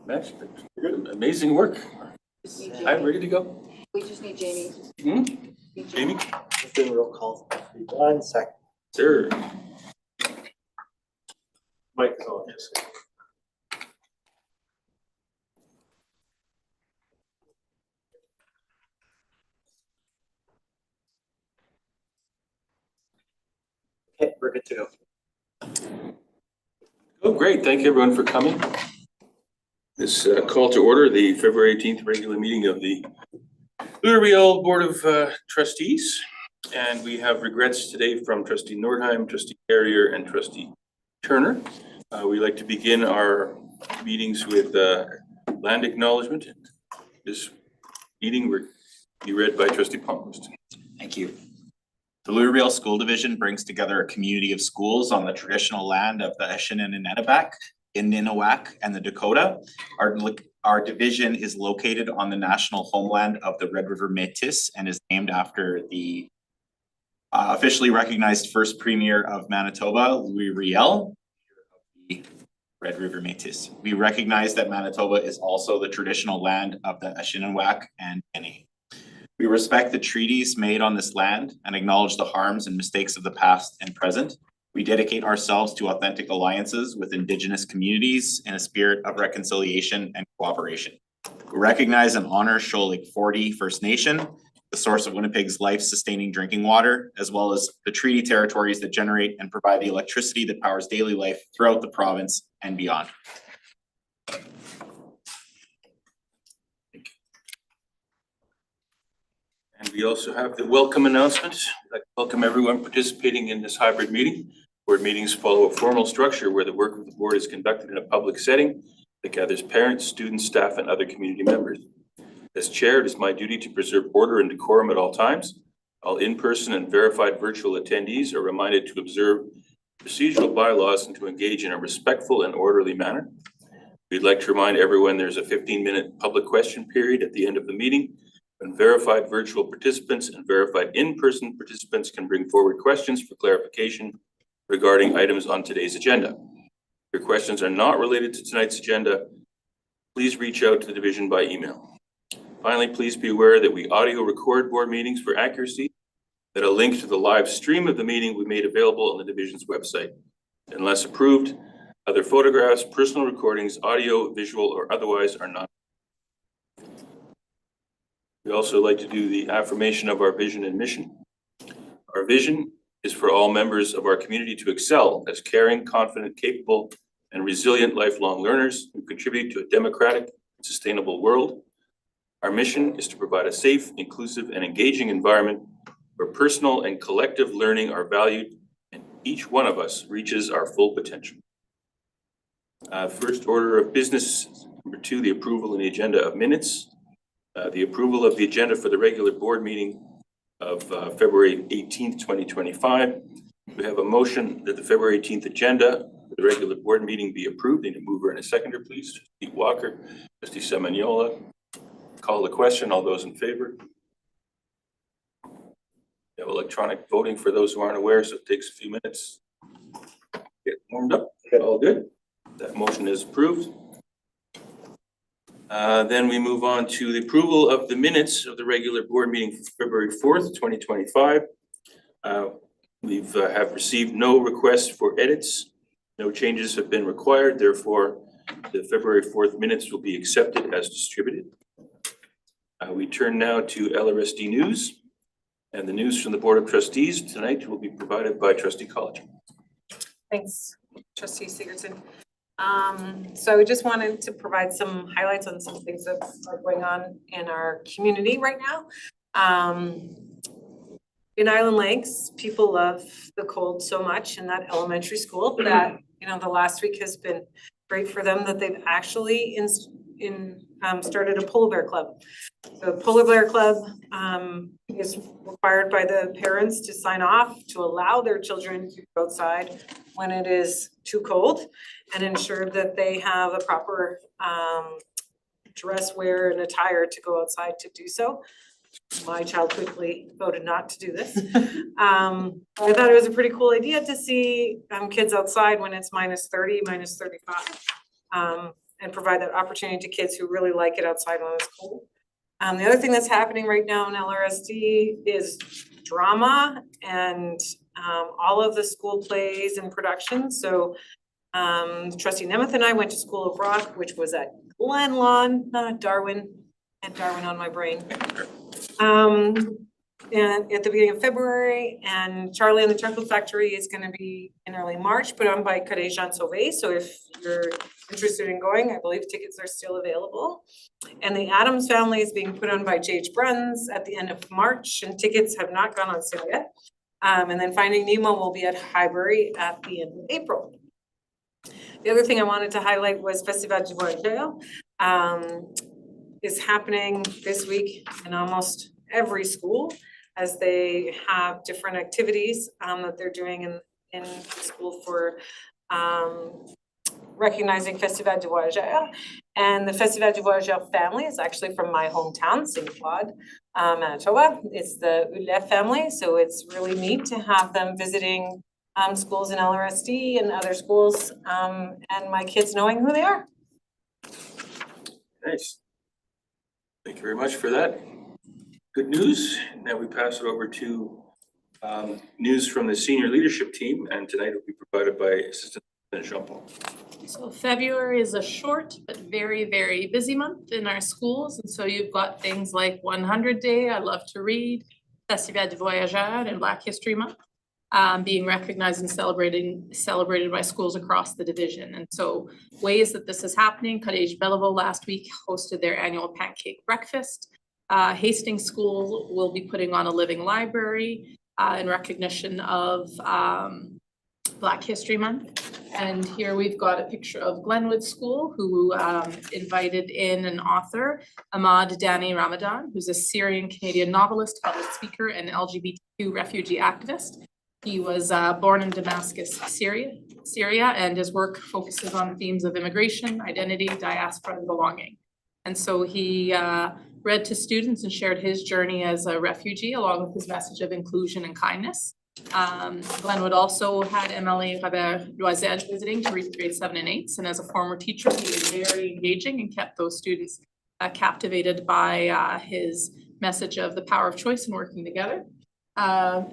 Max, good, amazing work. I'm ready to go. We just need Jamie. Jamie? Just doing roll call. 1 second. Sir. Mike is on, yes. Okay, we're good to go. Oh, great. Thank you everyone for coming. This call to order the February 18th regular meeting of the Louisville Board of Trustees. And we have regrets today from Trustee Nordheim, Trustee Carrier, and Trustee Turner. We like to begin our meetings with land acknowledgement. This meeting will be read by Trustee Palmquist. Thank you. The Louisville School Division brings together a community of schools on the traditional land of the Anishinaabe, Niniwak, and the Dakota. Our division is located on the national homeland of the Red River Métis and is named after the officially recognized first premier of Manitoba, Louis Riel, the Red River Métis. We recognize that Manitoba is also the traditional land of the Anishinaabe and Dene. We respect the treaties made on this land and acknowledge the harms and mistakes of the past and present. We dedicate ourselves to authentic alliances with Indigenous communities in a spirit of reconciliation and cooperation. We recognize and honor Shoal Lake 40 First Nation, the source of Winnipeg's life-sustaining drinking water, as well as the treaty territories that generate and provide the electricity that powers daily life throughout the province and beyond. And we also have the welcome announcement. I'd like to welcome everyone participating in this hybrid meeting. Board meetings follow a formal structure where the work of the board is conducted in a public setting that gathers parents, students, staff, and other community members. As chair, it is my duty to preserve order and decorum at all times. All in-person and verified virtual attendees are reminded to observe procedural bylaws and to engage in a respectful and orderly manner. We'd like to remind everyone there's a 15-minute public question period at the end of the meeting. And verified virtual participants and verified in-person participants can bring forward questions for clarification regarding items on today's agenda. If your questions are not related to tonight's agenda, please reach out to the division by email. Finally, please be aware that we audio record board meetings for accuracy, that a link to the live stream of the meeting will be made available on the division's website. Unless approved, other photographs, personal recordings, audio, visual, or otherwise are not. We also like to do the affirmation of our vision and mission. Our vision is for all members of our community to excel as caring, confident, capable, and resilient lifelong learners who contribute to a democratic and sustainable world. Our mission is to provide a safe, inclusive, and engaging environment where personal and collective learning are valued and each one of us reaches our full potential. First order of business, number 2, the approval of the agenda of minutes. The approval of the agenda for the regular board meeting of February 18th, 2025. We have a motion that the February 18th agenda for the regular board meeting be approved. Need a mover and a seconder, please. Trustee Walker, Trustee Semignola. Call the question. All those in favor? We have electronic voting for those who aren't aware, so it takes a few minutes. Get warmed up. All good. That motion is approved. Then we move on to the approval of the minutes of the regular board meeting for February 4th, 2025. We've have received no requests for edits. No changes have been required. Therefore, the February 4th minutes will be accepted as distributed. We turn now to LRSD news, and the news from the Board of Trustees tonight will be provided by Trustee College. Thanks, Trustee Sigurdsson. So we just wanted to provide some highlights on some things that are going on in our community right now. In Island Lakes, people love the cold so much in that elementary school that, you know, the last week has been great for them that they've actually started a polar bear club. The polar bear club is required by the parents to sign off to allow their children to go outside when it is too cold and ensure that they have a proper dress wear and attire to go outside to do so. My child quickly voted not to do this. I thought it was a pretty cool idea to see kids outside when it's -30, -35. and provide that opportunity to kids who really like it outside when it's cold. The other thing that's happening right now in LRSD is drama and all of the school plays and productions. So Trustee Nemeth and I went to School of Rock, which was at Glen Lawn, not Darwin. I had Darwin on my brain. And at the beginning of February, and Charlie and the Chocolate Factory is gonna be in early March, put on by Collège Jean Sauvé. So if you're interested in going, I believe tickets are still available. And the Adams Family is being put on by J.H. Bruns at the end of March, and tickets have not gone on sale yet. And then Finding Nemo will be at Highbury at the end of April. The other thing I wanted to highlight was Festival du Voyageur is happening this week in almost every school, as they have different activities that they're doing in school for recognizing Festival du Voyageur. And the Festival du Voyageur family is actually from my hometown, St. Claude, Manitoba. It's the Ouellet family, so it's really neat to have them visiting schools in LRSD and other schools, and my kids knowing who they are. Nice. Thank you very much for that. Good news. Now we pass it over to news from the senior leadership team, and tonight it will be provided by Assistant Superintendent Jean-Paul. So February is a short but very, very busy month in our schools. And so you've got things like 100 Day, I Love to Read, Festival du Voyageur, and Black History Month being recognized and celebrated by schools across the division. And so ways that this is happening, Collège Belleville last week hosted their annual pancake breakfast. Hastings School will be putting on a living library in recognition of Black History Month. And here we've got a picture of Glenwood School, who invited in an author, Ahmad Dani Ramadan, who's a Syrian-Canadian novelist, public speaker, and LGBTQ refugee activist. He was born in Damascus, Syria, and his work focuses on themes of immigration, identity, diaspora, and belonging. And so he read to students and shared his journey as a refugee, along with his message of inclusion and kindness. Glenwood also had MLA Robert Loisel visiting to read grade 7 and 8s, and as a former teacher, he was very engaging and kept those students captivated by his message of the power of choice and working together.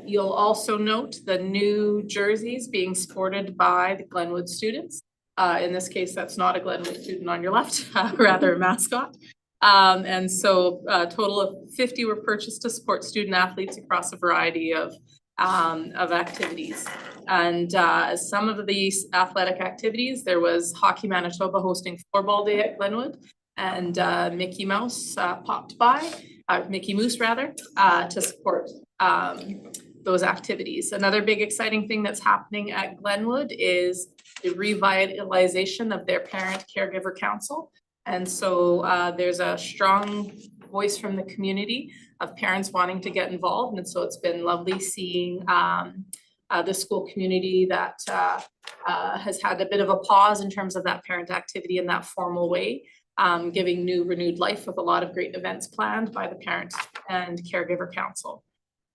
You'll also note the new jerseys being sported by the Glenwood students. In this case, that's not a Glenwood student on your left, rather a mascot. And so a total of 50 were purchased to support student athletes across a variety of activities. And some of these athletic activities, there was Hockey Manitoba hosting Floorball Day at Glenwood, and Mickey Mouse popped by, Mickey Moose rather, to support those activities. Another big exciting thing that's happening at Glenwood is the revitalization of their Parent Caregiver Council. And so there's a strong voice from the community of parents wanting to get involved. And so it's been lovely seeing the school community that has had a bit of a pause in terms of that parent activity in that formal way, giving renewed life with a lot of great events planned by the Parent and Caregiver Council.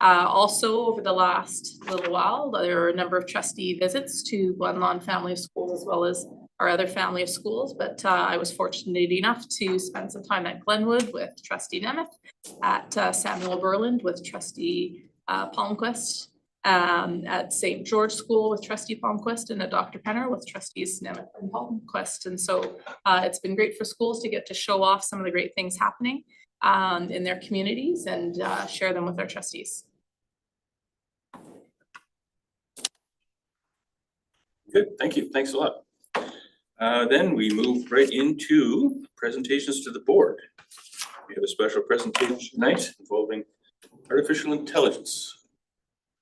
Also, over the last little while, there were a number of trustee visits to Glen Lawn Family of Schools, as well as our other family of schools, but I was fortunate enough to spend some time at Glenwood with Trustee Nemeth, at Samuel Burland with Trustee Palmquist, at St. George School with Trustee Palmquist, and at Dr. Penner with Trustees Nemeth and Palmquist. And so it's been great for schools to get to show off some of the great things happening in their communities and share them with our trustees. Good, thank you, thanks a lot. Then we move right into presentations to the board. We have a special presentation tonight involving artificial intelligence.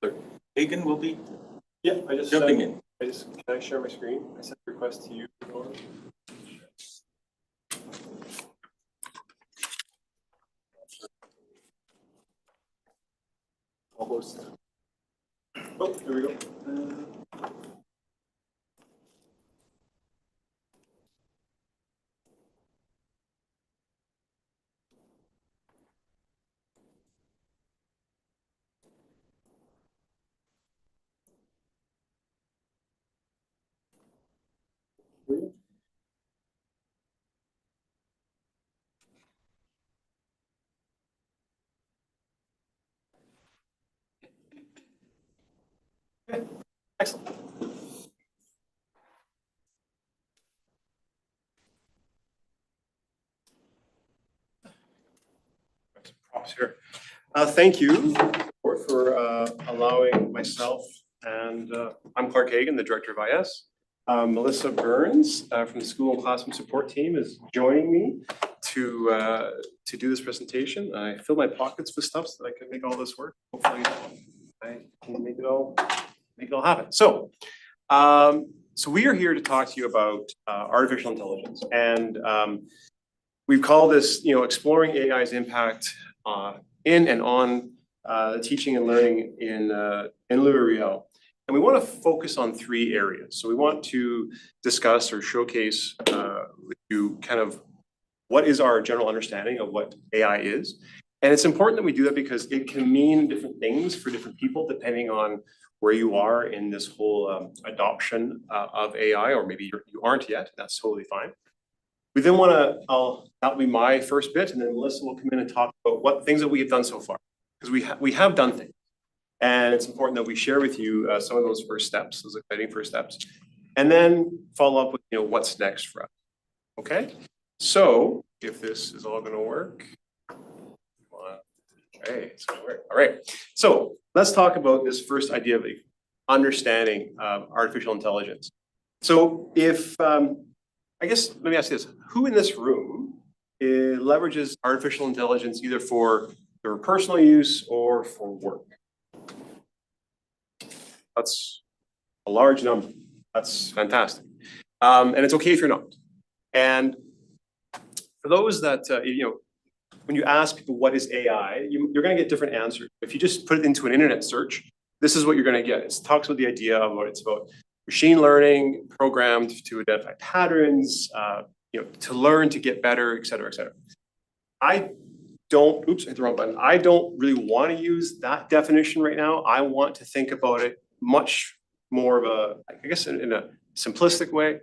Clerk Hagan will be Yeah, I just jumping in. can I share my screen? I sent a request to you. Almost. Oh, here we go. Excellent. Props here. Thank you for allowing myself and I'm Clark Hagan, the Director of IS. Melissa Burns from the School and Classroom Support Team is joining me to do this presentation. I fill my pockets with stuff so that I can make all this work. Hopefully I can make it all happen. So we are here to talk to you about artificial intelligence, and we've called this, exploring AI's impact in and on the teaching and learning in Louis-Riel. And we want to focus on 3 areas. So we want to discuss or showcase with you kind of what is our general understanding of what AI is. And it's important that we do that because it can mean different things for different people depending on where you are in this whole adoption of AI, or maybe you aren't yet. That's totally fine. We then want to, that'll be my first bit, and then Melissa will come in and talk about what things that we have done so far, because we have done things. And it's important that we share with you some of those first steps, those exciting first steps, and then follow up with what's next for us. Okay, so if this is all going to work, okay, it's going to work. All right, so let's talk about this first idea of understanding artificial intelligence. So if I guess let me ask you this: who in this room leverages artificial intelligence either for their personal use or for work? That's a large number. That's fantastic. And it's okay if you're not. And for those that, when you ask people what is AI, you're going to get different answers. If you just put it into an internet search, this is what you're going to get. It talks about the idea of what it's about: machine learning programmed to identify patterns, to learn, to get better, et cetera, et cetera. Oops, I hit the wrong button. I don't really want to use that definition right now. I want to think about it much more of I guess in a simplistic way.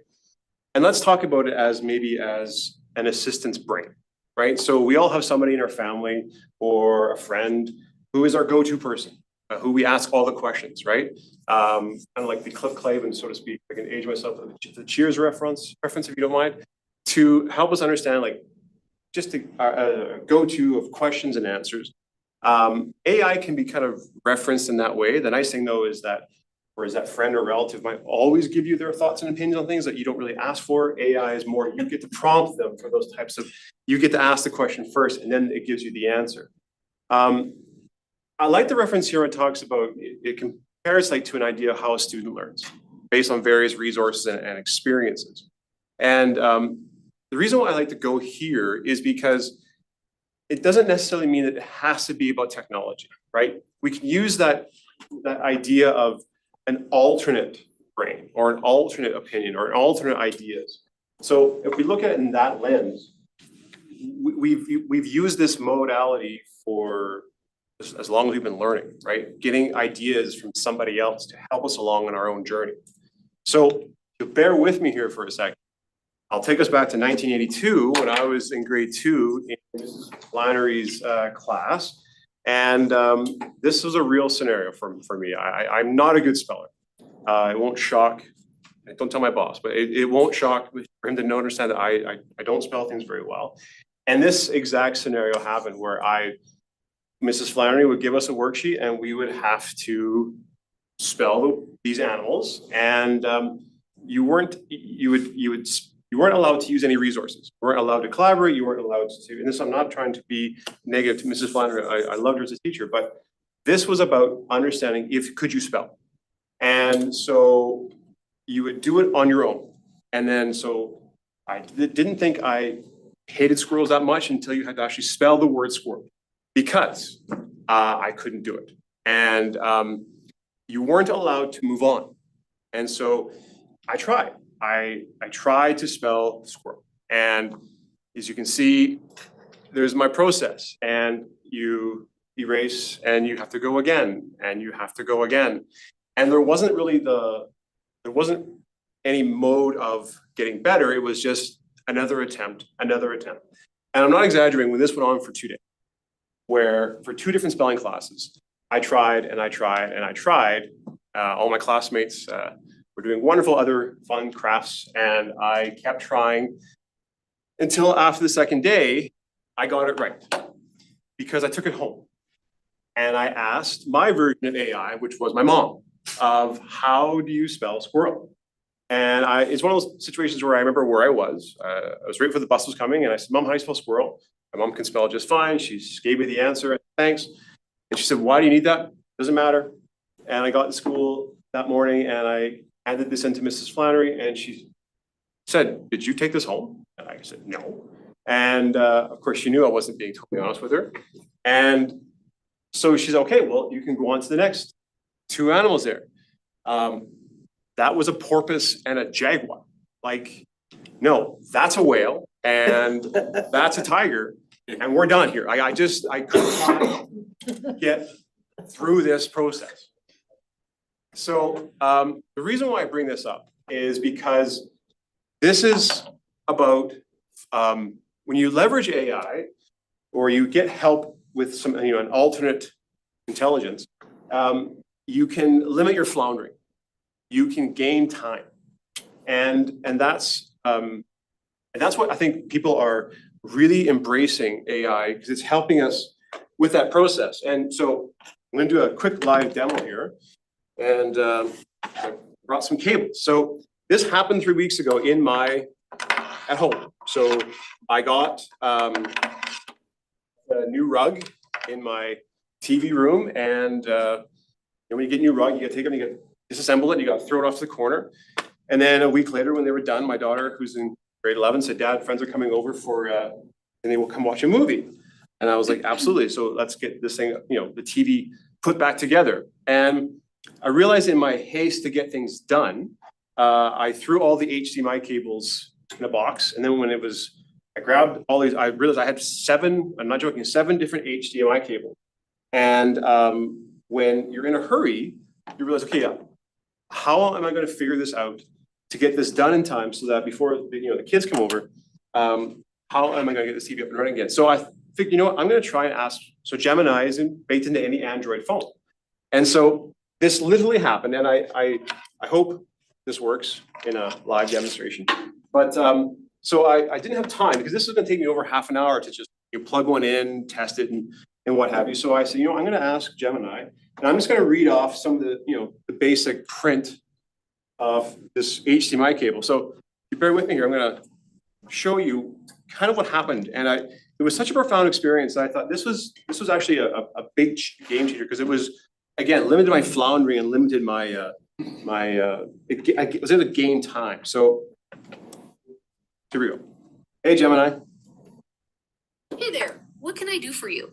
And let's talk about it as maybe as an assistant's brain, right? So we all have somebody in our family or a friend who is our go-to person, who we ask all the questions, right? Kind of like the Cliff Clavin, so to speak. I can age myself with the Cheers reference, if you don't mind, to help us understand, just a go-to of questions and answers. AI can be kind of referenced in that way. The nice thing though is that, whereas that friend or relative might always give you their thoughts and opinions on things that you don't really ask for, AI is more, you get to prompt them for those types of, you get to ask the question first and then it gives you the answer. I like the reference here. It talks about, it compares to an idea of how a student learns based on various resources and experiences. And the reason why I like to go here is because it doesn't necessarily mean that it has to be about technology, right? We can use that idea of an alternate brain or an alternate opinion or an alternate ideas. So if we look at it in that lens, we've used this modality for as long as we've been learning, right? Getting ideas from somebody else to help us along on our own journey. So bear with me here for a second. I'll take us back to 1982 when I was in grade 2 in Mrs. Flannery's class. And this was a real scenario for me. I'm not a good speller. It won't shock, don't tell my boss, but it won't shock for him to understand that I don't spell things very well. And this exact scenario happened where Mrs. Flannery would give us a worksheet and we would have to spell these animals. And you weren't allowed to use any resources. You weren't allowed to collaborate. You weren't allowed to, and this, I'm not trying to be negative to Mrs. Flannery. I loved her as a teacher, but this was about understanding could you spell? And so you would do it on your own. And then, so I didn't think I hated squirrels that much until you had to actually spell the word squirrel, because I couldn't do it. And you weren't allowed to move on. And so I tried. I tried to spell squirrel. And as you can see, there's my process. And you erase and you have to go again, and you have to go again. And there wasn't any mode of getting better. It was just another attempt. And I'm not exaggerating, when this went on for 2 days, where for 2 different spelling classes, I tried and I tried and I tried, all my classmates were doing wonderful other fun crafts, and I kept trying until after the second day, I got it right. Because I took it home. And I asked my version of AI, which was my mom, of how do you spell squirrel? And it's one of those situations where I remember where I was right before the bus was coming, and I said, Mom, how do you spell squirrel? My mom can spell it just fine. She just gave me the answer, thanks. And she said, why do you need that? Doesn't matter. And I got to school that morning and I handed this into Mrs. Flannery, and she said, did you take this home? And I said, no. And of course, she knew I wasn't being totally honest with her. And so she's okay, well, you can go on to the next two animals there. That was a porpoise and a jaguar. Like, no, that's a whale and that's a tiger, and we're done here. I could not get through this process. So the reason why I bring this up is because this is about when you leverage AI or you get help with some, an alternate intelligence, you can limit your floundering. You can gain time, and that's what I think people are really embracing AI, because it's helping us with that process. And so I'm going to do a quick live demo here, and I brought some cables. So this happened 3 weeks ago at home. So I got a new rug in my TV room, and when you get a new rug, you gotta take it and you gotta disassemble it, you gotta throw it off to the corner. And then a week later, when they were done, my daughter, who's in grade 11, said, Dad, friends are coming over and they will come watch a movie. And I was like, absolutely. So let's get this thing, the TV put back together. And I realized in my haste to get things done, I threw all the HDMI cables in a box. And then when I grabbed all these, I realized I had 7 different HDMI cables. And when you're in a hurry, you realize, okay, how am I going to figure this out to get this done in time so that before the kids come over, how am I going to get this TV up and running again? So I think, I'm going to try and ask. So Gemini is baked into any Android phone, and so this literally happened. And I hope this works in a live demonstration. But so I didn't have time, because this is going to take me over half an hour to just plug one in, test it, and what have you. So I said, I'm going to ask Gemini, and I'm just going to read off some of the basic print of this HDMI cable. So you bear with me here. I'm going to show you kind of what happened. And it was such a profound experience that I thought this was actually a big game changer, because it was, again, limited my floundering and limited my it was able to gain time. So here we go. Hey, Gemini. Hey there, what can I do for you?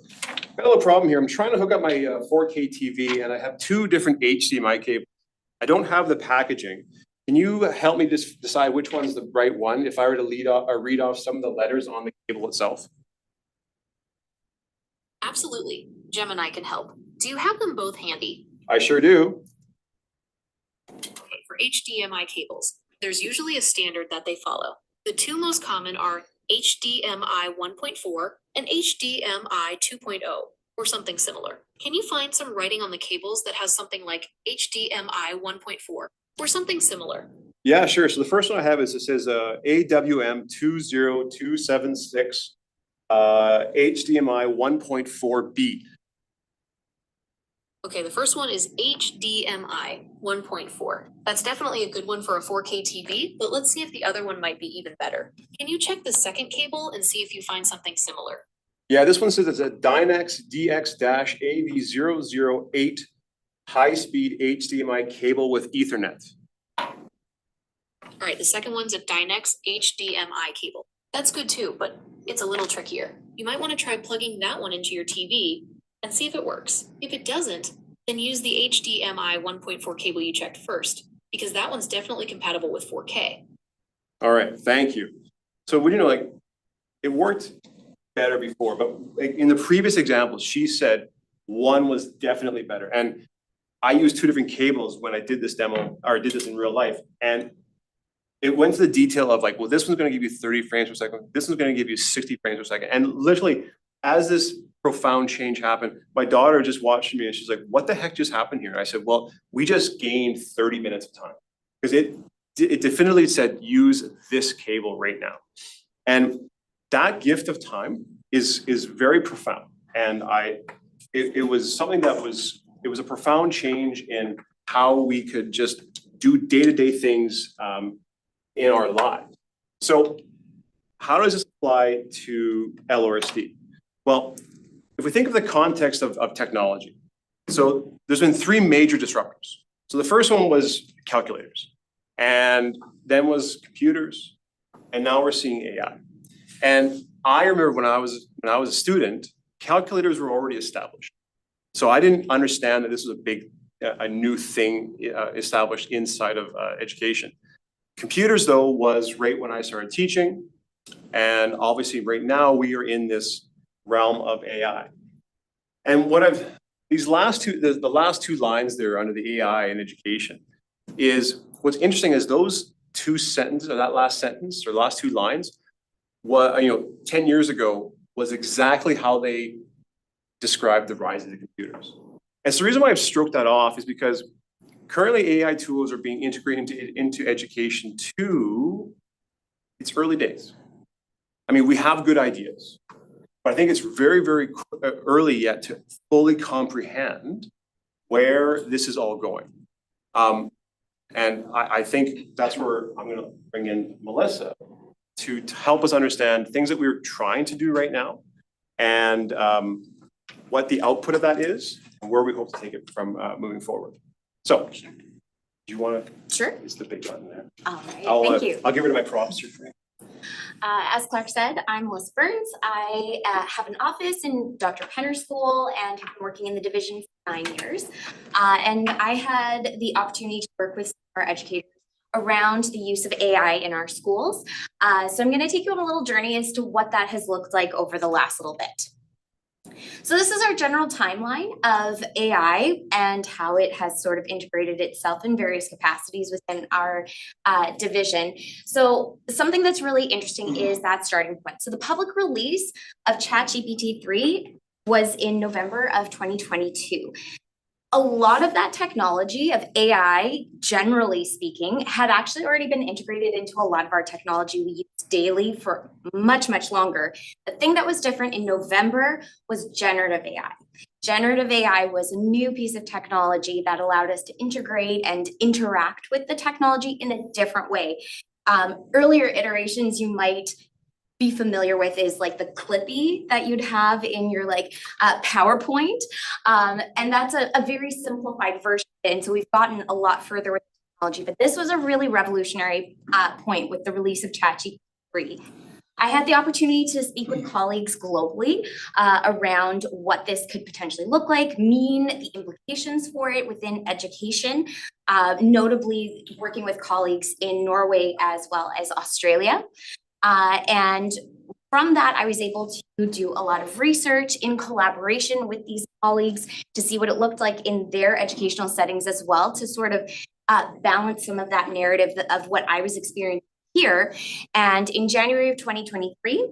Got a little problem here. I'm trying to hook up my 4K TV, and I have 2 different HDMI cables. I don't have the packaging. Can you help me just decide which one's the right one if I were to read off some of the letters on the cable itself? Absolutely, Gemini can help. Do you have them both handy? I sure do. Okay, for HDMI cables, there's usually a standard that they follow. The 2 most common are HDMI 1.4 and HDMI 2.0, or something similar. Can you find some writing on the cables that has something like HDMI 1.4 or something similar? Yeah, sure. So the first one I have is, it says AWM 20276 HDMI 1.4B. Okay, the first one is HDMI 1.4. That's definitely a good one for a 4K TV, but let's see if the other one might be even better. Can you check the second cable and see if you find something similar? Yeah, this one says it's a Dynex DX-AV008 high-speed HDMI cable with Ethernet. All right, the second one's a Dynex HDMI cable. That's good too, but it's a little trickier. You might want to try plugging that one into your TV and see if it works. If it doesn't, then use the HDMI 1.4 cable you checked first, because that one's definitely compatible with 4K. All right, thank you. So it worked better before, but in the previous example, she said one was definitely better. And I used 2 different cables when I did this demo, or did this in real life. And it went to the detail of well, this one's going to give you 30 frames per second. This one's going to give you 60 frames per second. And literally as this profound change happened, my daughter just watched me and she's like, what the heck just happened here? And I said, well, we just gained 30 minutes of time. Because it definitively said, use this cable right now. And that gift of time is very profound. And it was something that it was a profound change in how we could just do day-to-day things in our lives. So how does this apply to LRSD? Well, if we think of the context of technology, so there's been three major disruptors. So the first one was calculators, and then was computers, and now we're seeing AI. And I remember when I was a student, calculators were already established. So I didn't understand that this was a new thing established inside of education. Computers, though, was right when I started teaching, and obviously right now we are in this realm of AI. And the last two lines there under the AI and education is, what's interesting is those two sentences, or that last sentence, or the last two lines, 10 years ago was exactly how they described the rise of the computers. And so the reason why I've stroked that off is because currently AI tools are being integrated into education too. It's early days. I mean, we have good ideas, but I think it's very, very early yet to fully comprehend where this is all going. And I think that's where I'm gonna bring in Melissa to help us understand things that we're trying to do right now, and what the output of that is, and where we hope to take it from moving forward. So, do you wanna? Sure. It's the big button there. All right, thank you. I'll give it to my props here for you. As Clark said, I'm Melissa Burns. I have an office in Dr. Penner's school and have been working in the division for 9 years. And I had the opportunity to work with our educators around the use of AI in our schools. So I'm going to take you on a little journey as to what that has looked like over the last little bit. So this is our general timeline of AI and how it has sort of integrated itself in various capacities within our division. So something that's really interesting is that starting point. So the public release of ChatGPT 3 was in November of 2022. A lot of that technology of AI, generally speaking, had actually already been integrated into a lot of our technology we use daily for much, much longer. The thing that was different in November was generative AI. Generative AI was a new piece of technology that allowed us to integrate and interact with the technology in a different way. Earlier iterations you might be familiar with is like the Clippy that you'd have in your PowerPoint. And that's a very simplified version. And so we've gotten a lot further with technology, but this was a really revolutionary point with the release of ChatGPT 3. I had the opportunity to speak with colleagues globally around what this could potentially look like, the implications for it within education, notably working with colleagues in Norway as well as Australia. And from that, I was able to do a lot of research in collaboration with these colleagues to see what it looked like in their educational settings as well, to sort of balance some of that narrative of what I was experiencing here. And in January of 2023,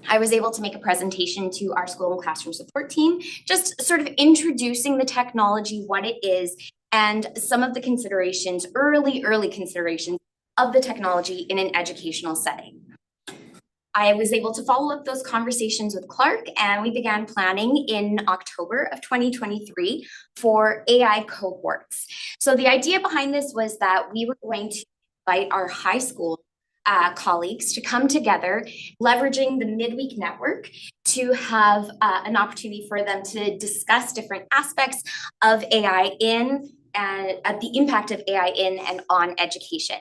I was able to make a presentation to our school and classroom support team, just sort of introducing the technology, what it is, and some of the considerations, early considerations of the technology in an educational setting. I was able to follow up those conversations with Clark, and we began planning in October of 2023 for AI cohorts. So the idea behind this was that we were going to invite our high school colleagues to come together, leveraging the midweek network to have an opportunity for them to discuss different aspects of AI and the impact of AI in and on education.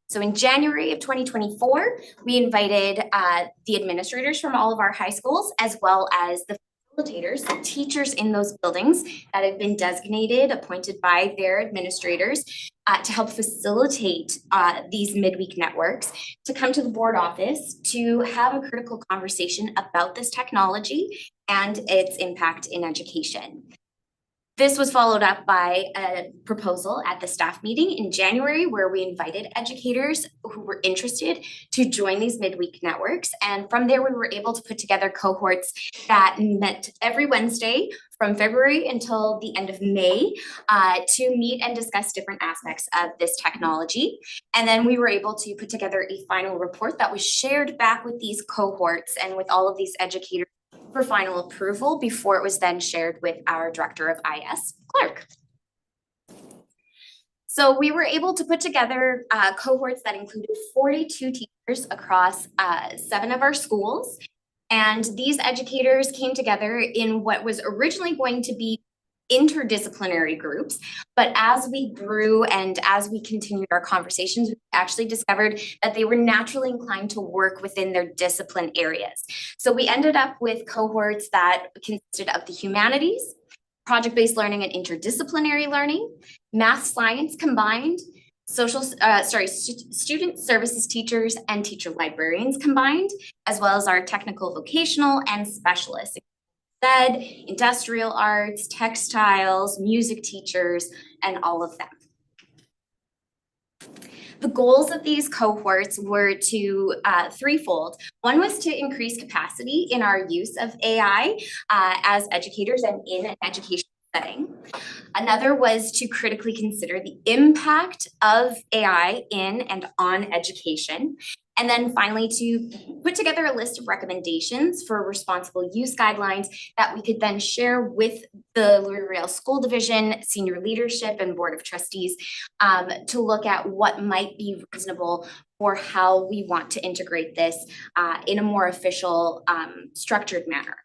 So in January of 2024, we invited the administrators from all of our high schools, as well as the facilitators, the teachers in those buildings that have been designated, appointed by their administrators to help facilitate these midweek networks, to come to the board office to have a critical conversation about this technology and its impact in education. This was followed up by a proposal at the staff meeting in January where we invited educators who were interested to join these midweek networks. And from there, we were able to put together cohorts that met every Wednesday from February until the end of May to meet and discuss different aspects of this technology. And then we were able to put together a final report that was shared back with these cohorts and with all of these educators for final approval before it was then shared with our Director of IS, Clark. So we were able to put together cohorts that included 42 teachers across 7 of our schools. And these educators came together in what was originally going to be interdisciplinary groups. But as we grew and as we continued our conversations, we actually discovered that they were naturally inclined to work within their discipline areas. So we ended up with cohorts that consisted of the humanities, project-based learning and interdisciplinary learning, math science combined, student services teachers and teacher librarians combined, as well as our technical, vocational, and specialists. Industrial arts, textiles, music teachers, and all of them. The goals of these cohorts were threefold. One was to increase capacity in our use of AI as educators and in an education setting. Another was to critically consider the impact of AI in and on education. And then finally, to put together a list of recommendations for responsible use guidelines that we could then share with the Louis-Riel School Division, senior leadership, and Board of Trustees to look at what might be reasonable for how we want to integrate this in a more official, structured manner.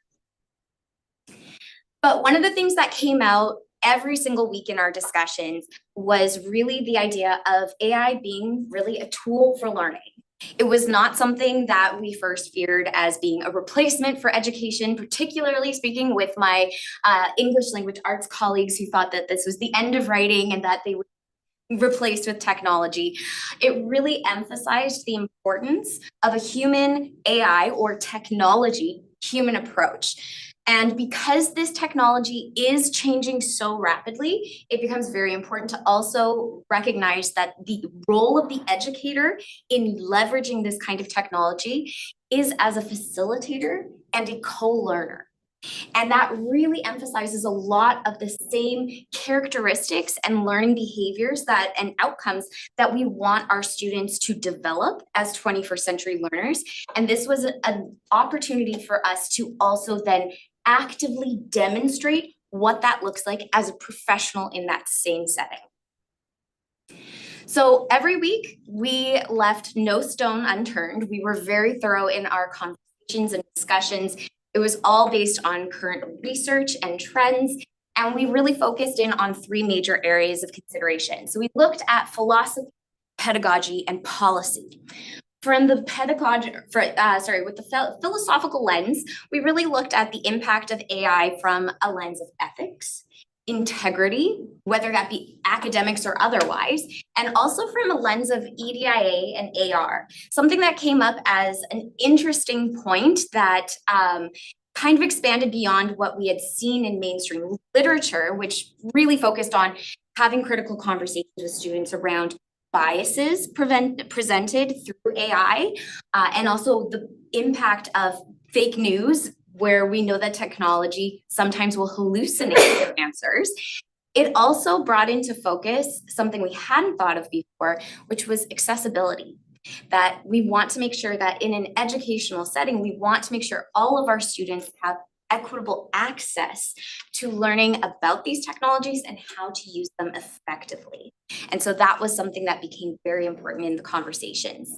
But one of the things that came out every single week in our discussions was really the idea of AI being really a tool for learning. It was not something that we first feared as being a replacement for education, particularly speaking with my English language arts colleagues who thought that this was the end of writing and that they would be replaced with technology. It really emphasized the importance of a human AI or technology human approach. And because this technology is changing so rapidly, it becomes very important to also recognize that the role of the educator in leveraging this kind of technology is as a facilitator and a co-learner. And that really emphasizes a lot of the same characteristics and learning behaviors and outcomes that we want our students to develop as 21st century learners. And this was an opportunity for us to also then actively demonstrate what that looks like as a professional in that same setting. So every week we left no stone unturned. We were very thorough in our conversations and discussions. It was all based on current research and trends, and we really focused in on 3 major areas of consideration. So we looked at philosophy, pedagogy, and policy. From the with the philosophical lens, we really looked at the impact of AI from a lens of ethics, integrity, whether that be academics or otherwise, and also from a lens of EDIA and AR. Something that came up as an interesting point that kind of expanded beyond what we had seen in mainstream literature, which really focused on having critical conversations with students around biases presented through AI, and also the impact of fake news, where we know that technology sometimes will hallucinate their answers. It also brought into focus something we hadn't thought of before, which was accessibility. That we want to make sure that in an educational setting, we want to make sure all of our students have equitable access to learning about these technologies and how to use them effectively. And so that was something that became very important in the conversations.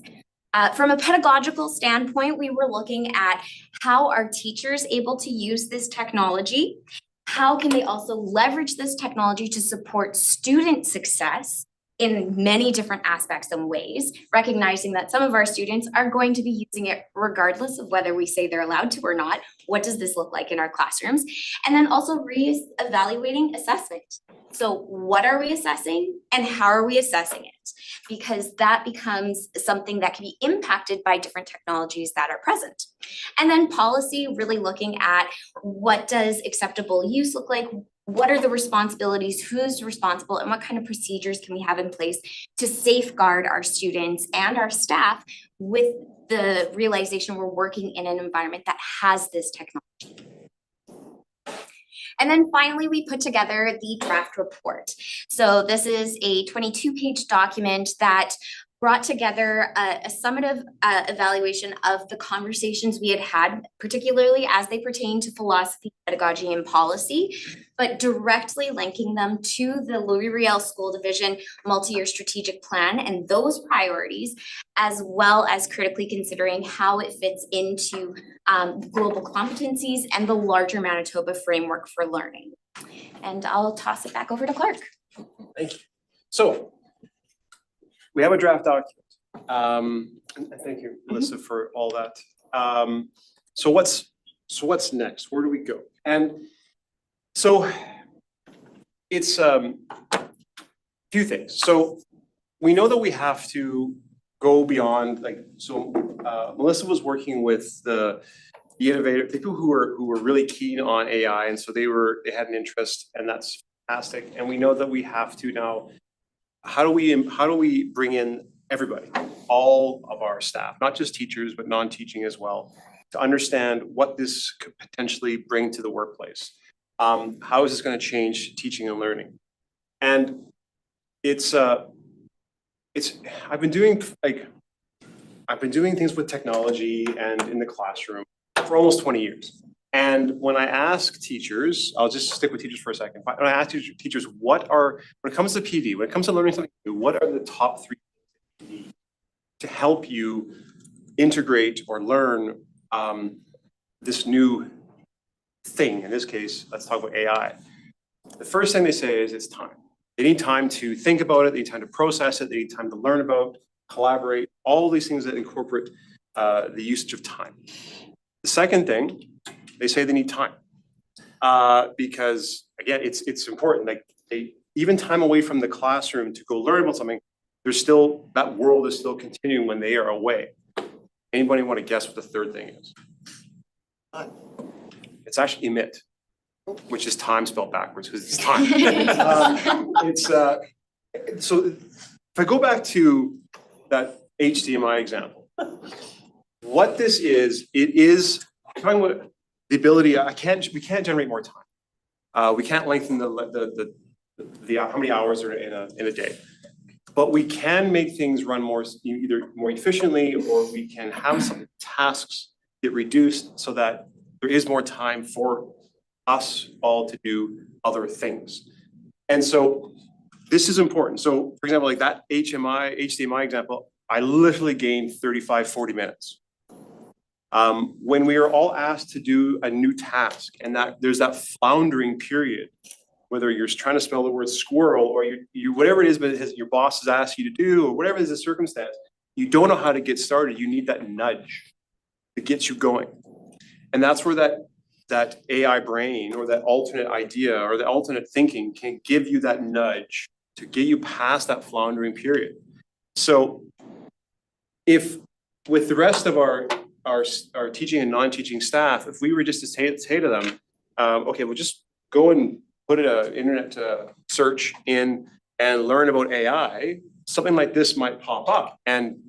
From a pedagogical standpoint, we were looking at how are teachers able to use this technology? How can they also leverage this technology to support student success in many different aspects and ways, recognizing that some of our students are going to be using it regardless of whether we say they're allowed to or not. What does this look like in our classrooms? And then also re-evaluating assessment. So what are we assessing and how are we assessing it? Because that becomes something that can be impacted by different technologies that are present. And then policy, really looking at what does acceptable use look like? what are the responsibilities, who's responsible, and what kind of procedures can we have in place to safeguard our students and our staff with the realization we're working in an environment that has this technology. And then finally, we put together the draft report. So this is a 22-page document that brought together a summative evaluation of the conversations we had, particularly as they pertain to philosophy, pedagogy, and policy, but directly linking them to the Louis Riel School Division multi-year strategic plan and those priorities, as well as critically considering how it fits into global competencies and the larger Manitoba framework for learning. And I'll toss it back over to Clark. Thank you. So we have a draft document. And thank you, Melissa, for all that. So what's next? Where do we go? And so it's a few things. So we know that we have to go beyond, like, so Melissa was working with the innovative people who were really keen on AI, and so they had an interest, and that's fantastic. And we know that we have to now, how do we bring in everybody, all of our staff, not just teachers, but non-teaching as well, to understand what this could potentially bring to the workplace? How is this going to change teaching and learning? And I've been doing things with technology and in the classroom for almost 20 years. And when I ask teachers, I'll just stick with teachers for a second. When I ask teachers, when it comes to PD, when it comes to learning something new, what are the top 3 things you need to help you integrate or learn this new thing? In this case, let's talk about AI. The first thing they say is it's time. They need time to think about it, they need time to process it, they need time to learn about, collaborate, all these things that incorporate the usage of time. The second thing, they say they need time because, again, it's important. Like, even time away from the classroom to go learn about something, that world is still continuing when they are away. Anybody want to guess what the third thing is? It's actually emit, which is time spelled backwards because it's time. So if I go back to that HDMI example, what this is, talking about the ability, we can't generate more time. We can't lengthen the how many hours are in a day. But we can make things run either more efficiently, or we can have some tasks get reduced so that there is more time for us all to do other things. And so this is important. So for example, like that HDMI example, I literally gained 35, 40 minutes. When we are all asked to do a new task and that there's that floundering period, whether you're trying to spell the word squirrel or you whatever it is, but your boss has asked you to do, or whatever is the circumstance, you don't know how to get started. You need that nudge that gets you going. And that's where that AI brain or that alternate idea or the alternate thinking can give you that nudge to get you past that floundering period. So if with the rest of our teaching and non-teaching staff, if we were just to say to them, okay, we'll just go and put an internet search in and learn about AI, something like this might pop up. And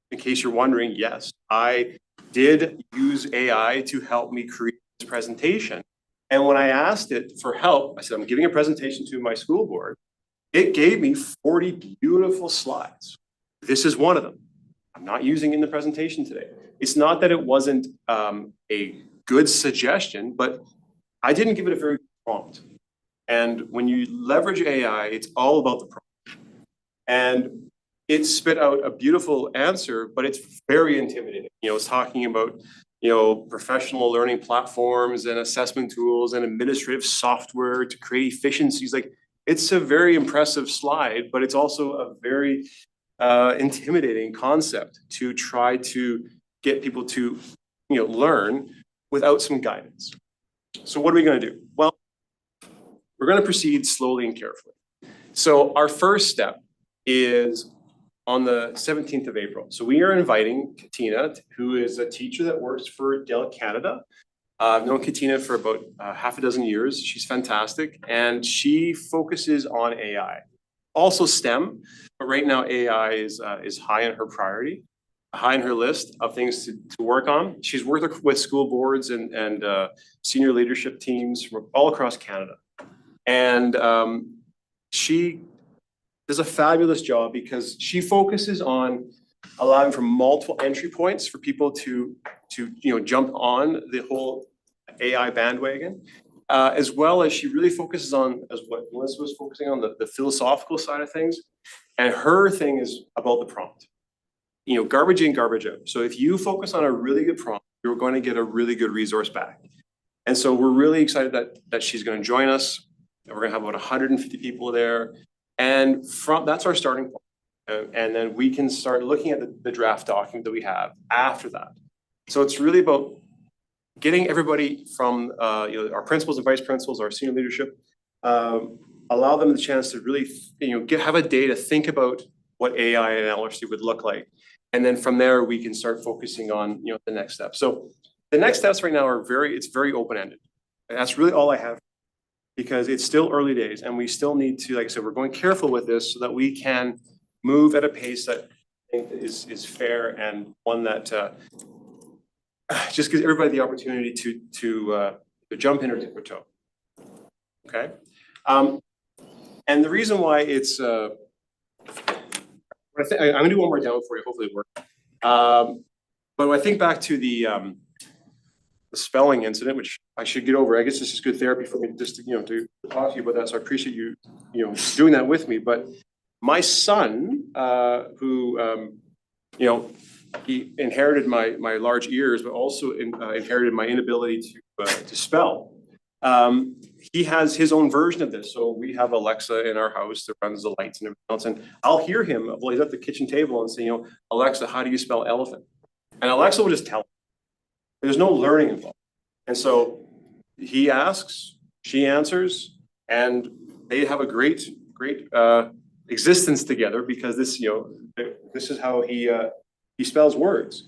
in case you're wondering, yes, I did use AI to help me create this presentation. And when I asked it for help, I said, I'm giving a presentation to my school board. It gave me 40 beautiful slides. This is one of them. I'm not using it in the presentation today. It's not that it wasn't a good suggestion, but I didn't give it a very good prompt. And when you leverage AI, it's all about the prompt. And it spit out a beautiful answer, but it's very intimidating. It's talking about, professional learning platforms and assessment tools and administrative software to create efficiencies. Like, it's a very impressive slide, but it's also a very intimidating concept to try to get people to, learn without some guidance. So what are we going to do? Well, we're going to proceed slowly and carefully. So our first step is on the 17th of April. So we are inviting Katina, who is a teacher that works for Dell Canada, I've known Katina for about half a dozen years. She's fantastic and she focuses on AI. Also STEM, but right now AI is high on her priority, high on her list of things to work on. She's worked with school boards and senior leadership teams from all across Canada. And she does a fabulous job because she focuses on allowing for multiple entry points for people to jump on the whole AI bandwagon. As well as she really focuses on, as what Melissa was focusing on, the philosophical side of things. And her thing is about the prompt. Garbage in, garbage out. So if you focus on a really good prompt, you're going to get a really good resource back. And so we're really excited that she's going to join us. And we're going to have about 150 people there. And that's our starting point. And then we can start looking at the draft document that we have after that. So it's really about getting everybody from our principals and vice principals, our senior leadership, allow them the chance to really have a day to think about what AI and LRC would look like. And then from there, we can start focusing on the next steps. So the next steps right now it's very open-ended. And that's really all I have, because it's still early days and we still need to, like I said, we're going careful with this so that we can move at a pace that I think is fair and one that just gives everybody the opportunity to jump in or dip their toe. Okay. And the reason why it's I'm gonna do one more demo for you, hopefully it works. But when I think back to the spelling incident, which I should get over, I guess this is good therapy for me just to talk to you about that. So I appreciate you doing that with me. But my son, who he inherited my large ears, but also inherited my inability to spell. He has his own version of this. So we have Alexa in our house that runs the lights and everything else. And I'll hear him while he's at the kitchen table and say, Alexa, how do you spell elephant? And Alexa will just tell him. There's no learning involved. And so he asks, she answers, and they have a great existence together because this is how he spells words.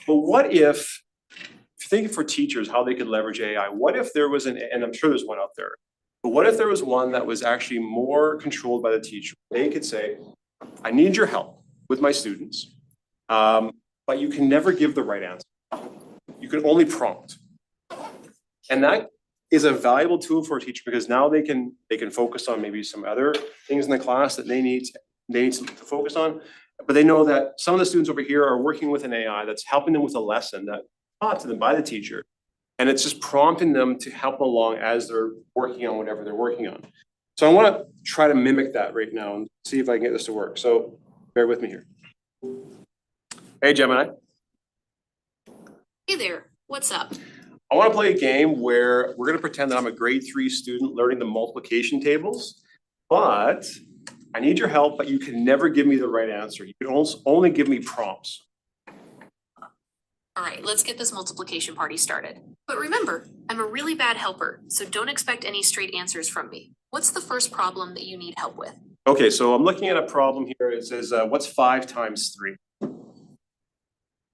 But what if thinking for teachers how they could leverage AI, what if there was and I'm sure there's one out there, but what if there was one that was actually more controlled by the teacher? They could say, I need your help with my students, but you can never give the right answer. You can only prompt. And that is a valuable tool for a teacher because now they can focus on maybe some other things in the class that they need to focus on. But they know that some of the students over here are working with an AI that's helping them with a lesson that taught to them by the teacher. And it's just prompting them to help them along as they're working on whatever they're working on. So I want to try to mimic that right now and see if I can get this to work. So bear with me here. Hey, Gemini. Hey there, what's up? I want to play a game where we're going to pretend that I'm a grade 3 student learning the multiplication tables, but I need your help, but you can never give me the right answer. You can only give me prompts. All right, let's get this multiplication party started. But remember, I'm a really bad helper, so don't expect any straight answers from me. What's the first problem that you need help with? Okay, so I'm looking at a problem here. It says, what's 5 times 3?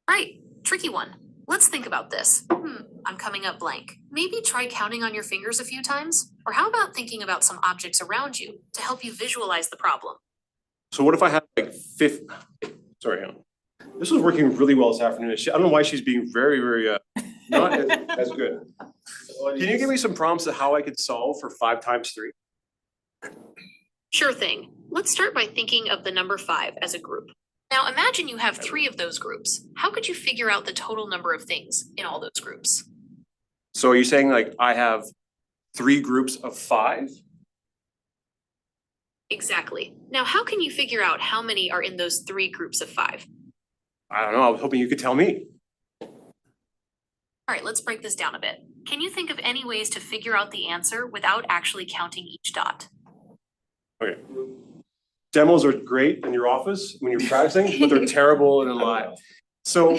Right, tricky one. Let's think about this. I'm coming up blank. Maybe try counting on your fingers a few times? Or how about thinking about some objects around you to help you visualize the problem? So what if I have like sorry, hang on. This was working really well this afternoon. I don't know why she's being very, very, not as good. Can you give me some prompts of how I could solve for 5 times 3? Sure thing. Let's start by thinking of the number 5 as a group. Now imagine you have 3 of those groups. How could you figure out the total number of things in all those groups? So are you saying like I have 3 groups of 5? Exactly. Now how can you figure out how many are in those 3 groups of 5? I don't know. I was hoping you could tell me. All right, let's break this down a bit. Can you think of any ways to figure out the answer without actually counting each dot? Okay. Demos are great in your office when you're practicing, but they're terrible in live. So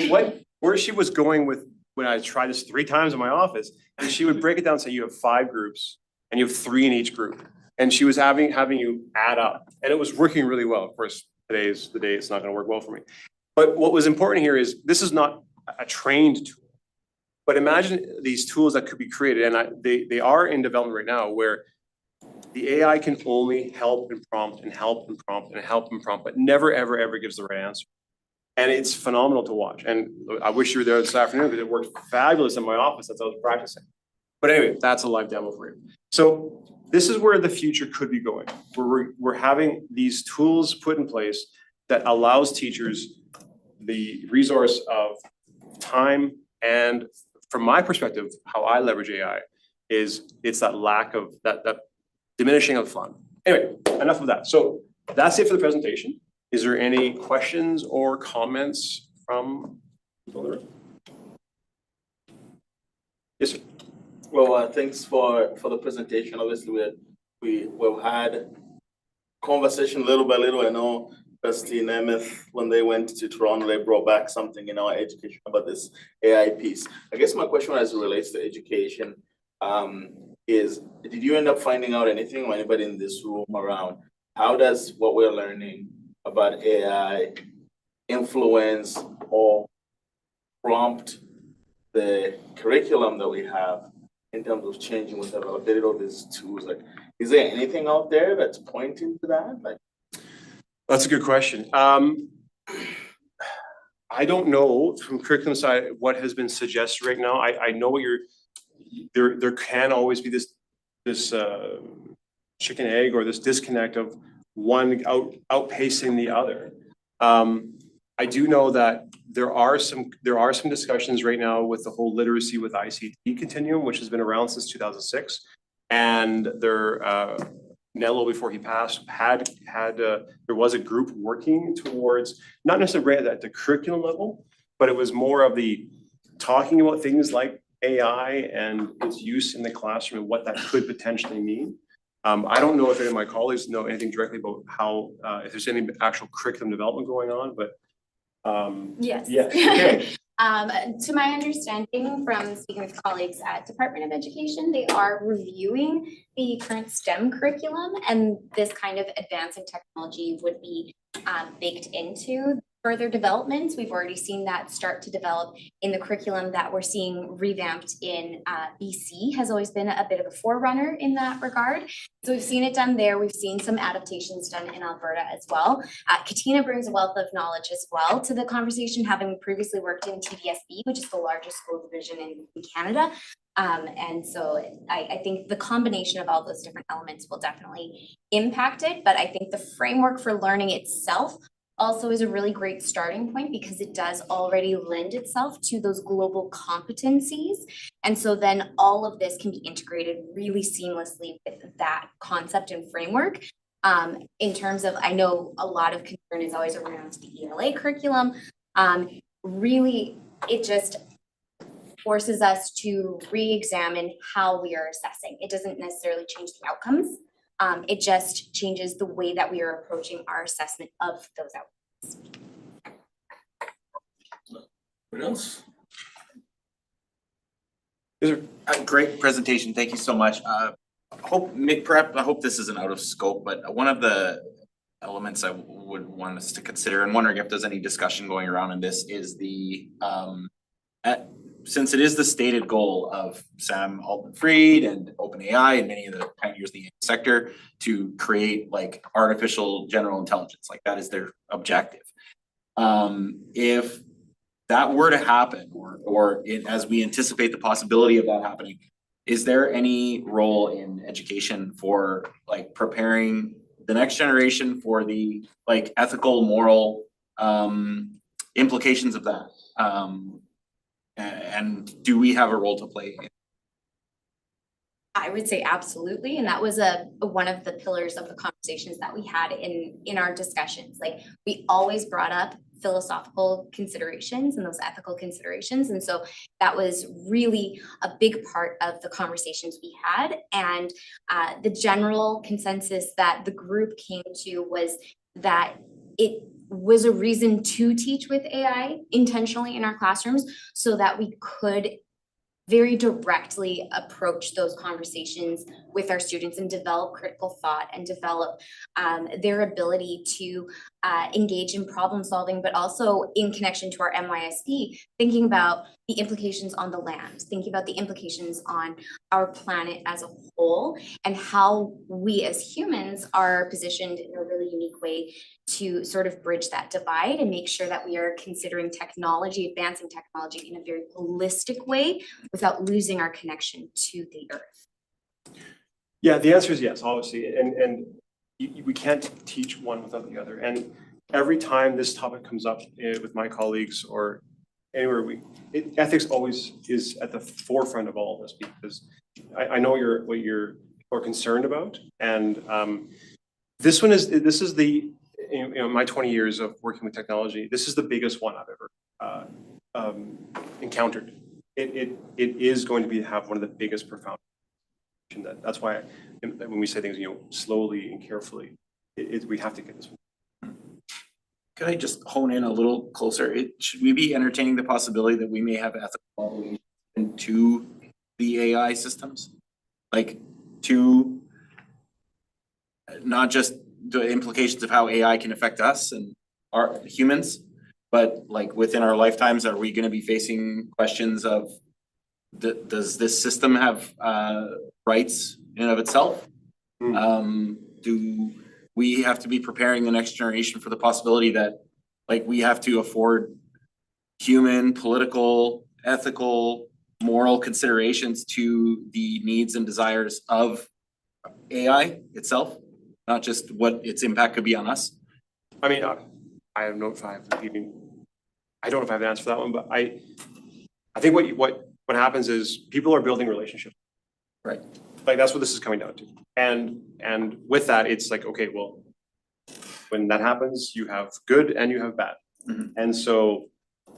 where she was going with when I tried this 3 times in my office, is she would break it down and say you have 5 groups and you have 3 in each group. And she was having you add up, and it was working really well. Of course, today's the day it's not going to work well for me. But what was important here is this is not a trained tool. But imagine these tools that could be created, and they are in development right now, where the AI can only help and prompt and help and prompt and help and prompt, but never, ever, ever gives the right answer. And it's phenomenal to watch. And I wish you were there this afternoon because it worked fabulous in my office as I was practicing. But anyway, that's a live demo for you. So this is where the future could be going, where we're having these tools put in place that allows teachers the resource of time. And from my perspective, how I leverage AI is it's that lack of that diminishing of fun. Anyway, enough of that. So that's it for the presentation. Is there any questions or comments from people in the room? Yes, sir. Well, thanks for the presentation. Obviously, we've had conversation little by little. I know Trustee Nemeth, when they went to Toronto, they brought back something in our education about this AI piece. I guess my question as it relates to education is, did you end up finding out anything or anybody in this room around how does what we're learning about AI influence or prompt the curriculum that we have in terms of changing with the availability of these tools? Like, is there anything out there that's pointing to that? Like, That's a good question. I don't know from curriculum side what has been suggested right now. I know what there can always be this chicken egg or this disconnect of one outpacing the other. I do know that there are some discussions right now with the whole literacy with ICT continuum, which has been around since 2006, and Nello, before he passed, there was a group working towards not necessarily at the curriculum level, but it was more of the talking about things like AI and its use in the classroom and what that could potentially mean. I don't know if any of my colleagues know anything directly about how if there's any actual curriculum development going on, but Yes. yeah. Okay. To my understanding from speaking with colleagues at Department of Education, they are reviewing the current STEM curriculum, and this kind of advancing technology would be baked into further developments. We've already seen that start to develop in the curriculum that we're seeing revamped in BC has always been a bit of a forerunner in that regard. So we've seen it done there. We've seen some adaptations done in Alberta as well. Katina brings a wealth of knowledge as well to the conversation, having previously worked in TDSB, which is the largest school division in Canada. And so I think the combination of all those different elements will definitely impact it. But I think the framework for learning itself also is a really great starting point because it does already lend itself to those global competencies. And so then all of this can be integrated really seamlessly with that concept and framework. In terms of, I know a lot of concern is always around the ELA curriculum. Really, it just forces us to re-examine how we are assessing. It doesn't necessarily change the outcomes. It just changes the way that we are approaching our assessment of those outcomes. What else? Is there Great presentation. Thank you so much. I hope this isn't out of scope, but one of the elements I would want us to consider, and wondering if there's any discussion going around in this, is the since it is the stated goal of Sam Altman-Fried and OpenAI and many of the pioneers in the sector to create like artificial general intelligence, like that is their objective. If that were to happen, as we anticipate the possibility of that happening, is there any role in education for like preparing the next generation for the like ethical, moral implications of that? And do we have a role to play? I would say absolutely, and that was one of the pillars of the conversations that we had in our discussions. Like, we always brought up philosophical considerations and those ethical considerations, and so that was really a big part of the conversations we had. And the general consensus that the group came to was that it was a reason to teach with AI intentionally in our classrooms so that we could very directly approach those conversations with our students and develop critical thought and develop their ability to engage in problem solving, but also in connection to our MYSP, thinking about the implications on the land, thinking about the implications on our planet as a whole, and how we as humans are positioned in a really unique way to sort of bridge that divide and make sure that we are considering technology, advancing technology in a very holistic way without losing our connection to the earth. Yeah, the answer is yes, obviously, and we can't teach one without the other. And every time this topic comes up with my colleagues or anywhere, ethics always is at the forefront of all of this, because I know what you're concerned about. And this is the, you know, my 20 years of working with technology, this is the biggest one I've ever encountered. It is going to have one of the biggest profound. That's why when we say things, you know, slowly and carefully, we have to get this one. Could I just hone in a little closer? Should we be entertaining the possibility that we may have ethical obligations to the AI systems? Like to not just the implications of how AI can affect us and our humans, but like within our lifetimes, are we gonna be facing questions of does this system have rights in and of itself? Do we have to be preparing the next generation for the possibility that like we have to afford human, political, ethical, moral considerations to the needs and desires of AI itself, not just what its impact could be on us? I mean, I don't know if I have an answer for that one, but I think what happens is people are building relationships. Right. Like that's what this is coming down to. And with that, it's like, okay, well, when that happens, you have good and you have bad. And so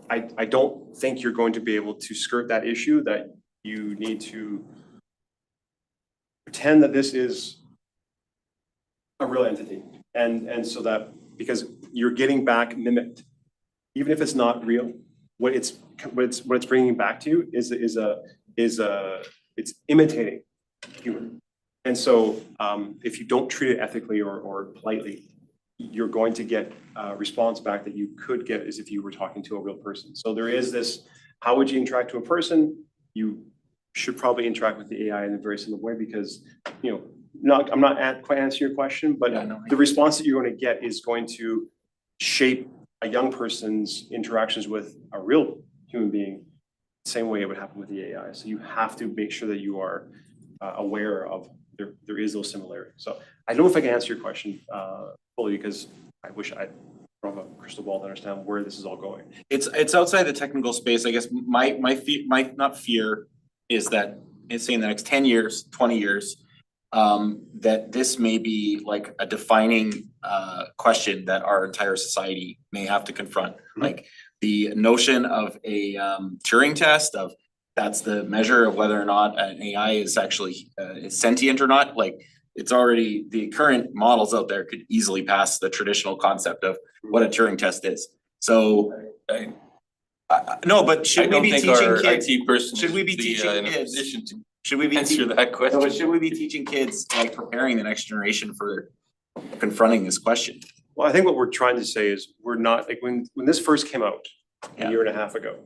I don't think you're going to be able to skirt that issue, that you need to pretend that this is a real entity. And so that, because you're getting back mimicked, even if it's not real, what it's bringing back to you is it's imitating human. And so if you don't treat it ethically or politely, you're going to get a response back that you could get as if you were talking to a real person. So there is this, how would you interact to a person? You should probably interact with the AI in a very similar way, because, you know, I'm not quite answering your question, but the response that you're going to get is going to shape a young person's interactions with a real human being the same way it would happen with the AI. So you have to make sure that you are aware of there is those similarities. So I don't know if I can answer your question fully, because I wish I have a crystal ball to understand where this is all going. It's outside the technical space. I guess my not fear is that it's saying the next 10 years, 20 years, that this may be like a defining question that our entire society may have to confront. Like the notion of a Turing test of that's the measure of whether or not an AI is actually is sentient or not. Like it's already, the current models out there could easily pass the traditional concept of what a Turing test is. So no, but I should we don't be think teaching our kids? IT person Should we be should teaching in a kids? position to Should we be answer that No, question? but should we be teaching kids, like preparing the next generation for confronting this question? Well, I think what we're trying to say is we're not, like when this first came out a year and a half ago,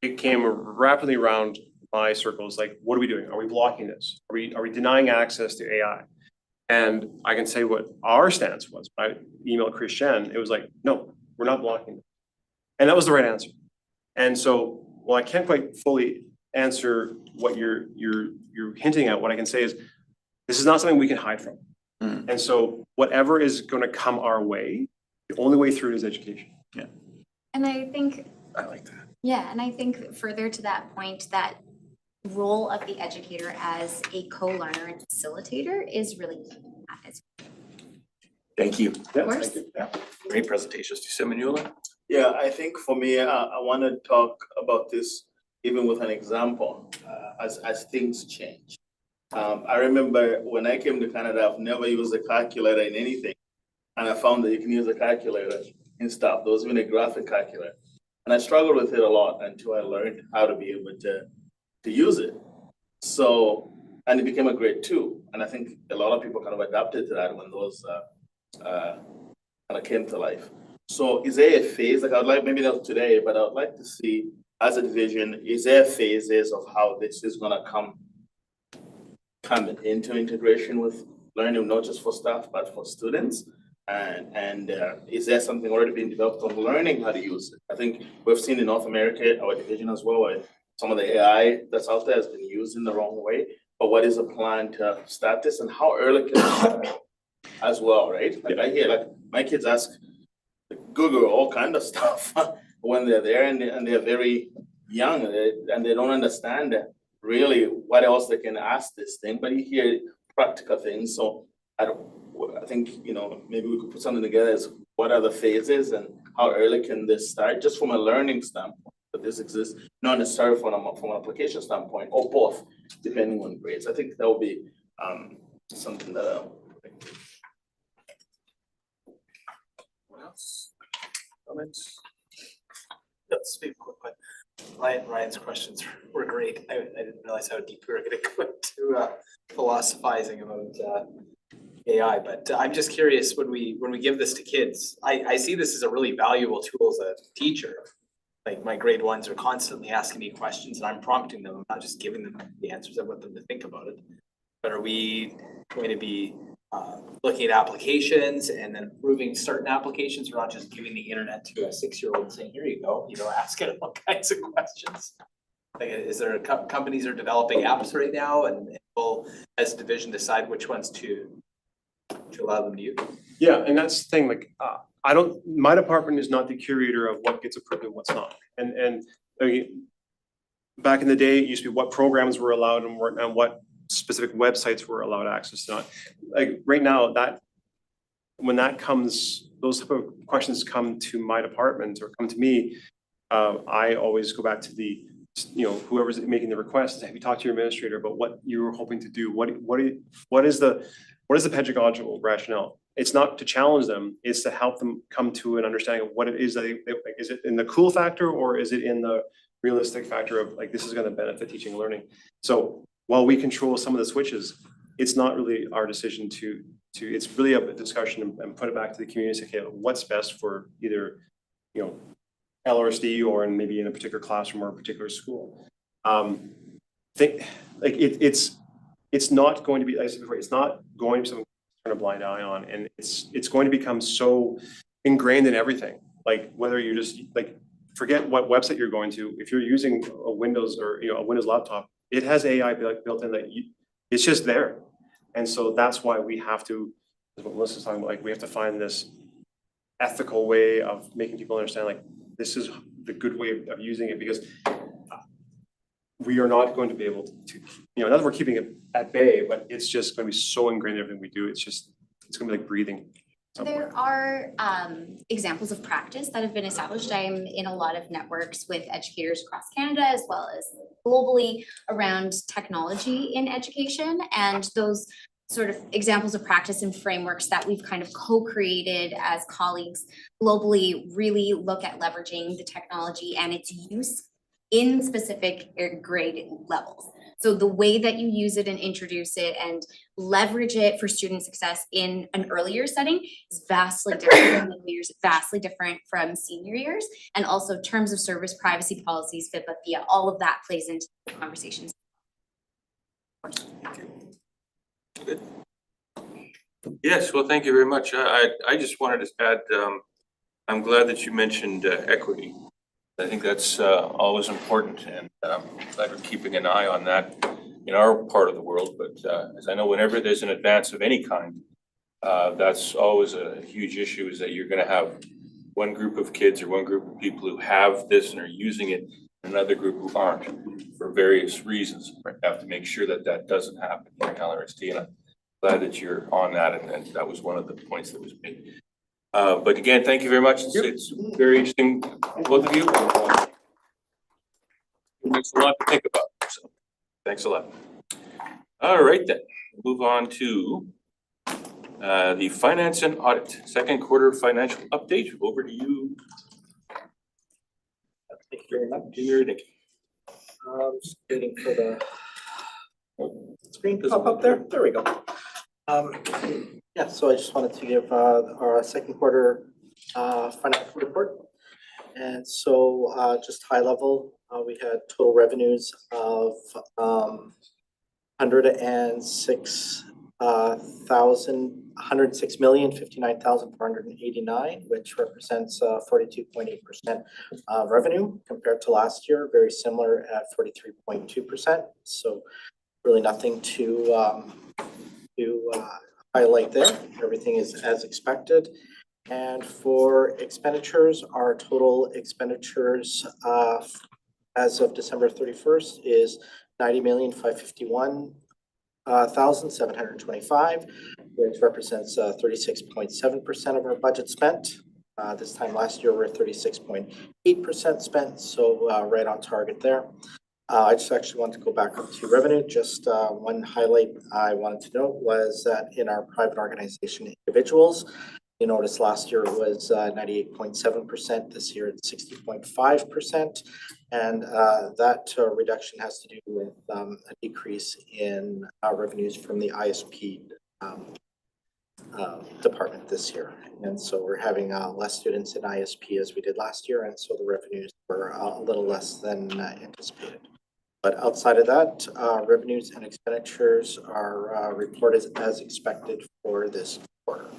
it came rapidly around my circles, like, what are we doing? Are we blocking this? Are we denying access to AI? And I can say what our stance was. I emailed Christian, it was like, no, we're not blocking it. And that was the right answer. And so, while I can't quite fully answer what you're hinting at, what I can say is this is not something we can hide from. And so whatever is going to come our way, the only way through it is education. Yeah. And I think, I like that. yeah, and I think further to that point, that role of the educator as a co-learner and facilitator is really key. Thank you. Yeah, course. thank you. Yeah, great presentation. Trustee Semenula? Yeah, I think for me, I want to talk about this even with an example, as things change. I remember when I came to Canada, I've never used a calculator in anything. And I found that you can use a calculator in stuff. There was even a graphic calculator. And I struggled with it a lot until I learned how to be able to use it. So, and it became a great tool. And I think a lot of people kind of adapted to that when those kind of came to life. So is there a phase, like I'd like, maybe not today, but I'd like to see as a division, is there phases of how this is gonna come into integration with learning, not just for staff, but for students? And is there something already being developed on learning how to use it? I think we've seen in North America, our division as well, where some of the AI that's out there has been used in the wrong way. But what is the plan to start this and how early can it start as well, right? Like I hear, like my kids ask Google all kind of stuff when they're there and they're very young and they don't understand really what else they can ask this thing, but you hear practical things. So I think, you know, maybe we could put something together as what are the phases and how early can this start, just from a learning standpoint, that this exists, not necessarily from an application standpoint, or both, depending on grades. I think that would be something that What else? Comments? Let's be quick, but Ryan's questions were great. I didn't realize how deep we were gonna go into philosophizing about AI, but I'm just curious, when we give this to kids, I see this as a really valuable tool as a teacher. Like my grade ones are constantly asking me questions and I'm prompting them. I'm not just giving them the answers. I want them to think about it. But are we going to be looking at applications and then approving certain applications? We're not just giving the internet to a 6-year-old and saying, here you go, ask it all kinds of questions. Like, is there companies are developing apps right now, and will, as a division, decide which ones to allow them to use? Yeah, and that's the thing, like, my department is not the curator of what gets approved and what's not. And I mean, back in the day, it used to be what programs were allowed and what specific websites were allowed access to not. Like right now, when that comes, those type of questions come to my department or come to me, I always go back to the, whoever's making the request. Have you talked to your administrator about what you're hoping to do? What is the pedagogical rationale? It's not to challenge them, it's to help them come to an understanding of what it is that like, is it in the cool factor or is it in the realistic factor of like, this is gonna benefit teaching and learning. So while we control some of the switches, it's not really our decision to it's really a discussion and put it back to the community and say, okay, what's best for either, LRSD or maybe in a particular classroom or a particular school. It's not going to be, like I said before, it's not going to be something to turn a blind eye on, and it's going to become so ingrained in everything. Like whether you're just like, forget what website you're going to, if you're using a Windows or a Windows laptop, it has AI built in that it's just there. And so that's why we have to, as what Melissa's talking about, like we have to find this ethical way of making people understand like this is the good way of using it, because we are not going to be able to, not that we're keeping it at bay, but it's just going to be so ingrained in everything we do. It's going to be like breathing. There are examples of practice that have been established. I'm in a lot of networks with educators across Canada as well as globally around technology in education, and those sort of examples of practice and frameworks that we've kind of co-created as colleagues globally really look at leveraging the technology and its use in specific grade levels. So the way that you use it and introduce it and leverage it for student success in an earlier setting is vastly different from middle years, vastly different from senior years. And also terms of service, privacy policies, FIPPA, FIA, all of that plays into the conversations. Good. Yes, well, thank you very much. I just wanted to add, I'm glad that you mentioned equity. I think that's always important, and glad we're keeping an eye on that in our part of the world. But as I know, whenever there's an advance of any kind, that's always a huge issue, is that you're going to have one group of kids or one group of people who have this and are using it, and another group who aren't for various reasons. We have to make sure that that doesn't happen in LRSD, and I'm glad that you're on that, and that was one of the points that was made. But again, thank you very much. It's very interesting, both of you. It makes a lot to think about, so thanks a lot. All right then, move on to the finance and audit, second quarter financial update. Over to you. Thank you very much. Junior Nick. Just waiting for the screen to pop up there. There we go. Yeah, so I just wanted to give our second quarter financial report. And so just high level, we had total revenues of 106,059,489, which represents 42.8% revenue compared to last year, very similar at 43.2%. So really nothing to highlight there. Everything is as expected. And for expenditures, our total expenditures as of December 31st is 90,551,725, which represents 36.7% of our budget spent. This time last year, we were 36.8% spent, so right on target there. I just actually want to go back up to revenue. Just one highlight I wanted to note was that in our private organization individuals, you notice last year it was 98.7%, this year it's 60.5%. And that reduction has to do with a decrease in revenues from the ISP department this year. And so we're having less students in ISP as we did last year, and so the revenues were a little less than anticipated. But outside of that, revenues and expenditures are reported as expected for this quarter.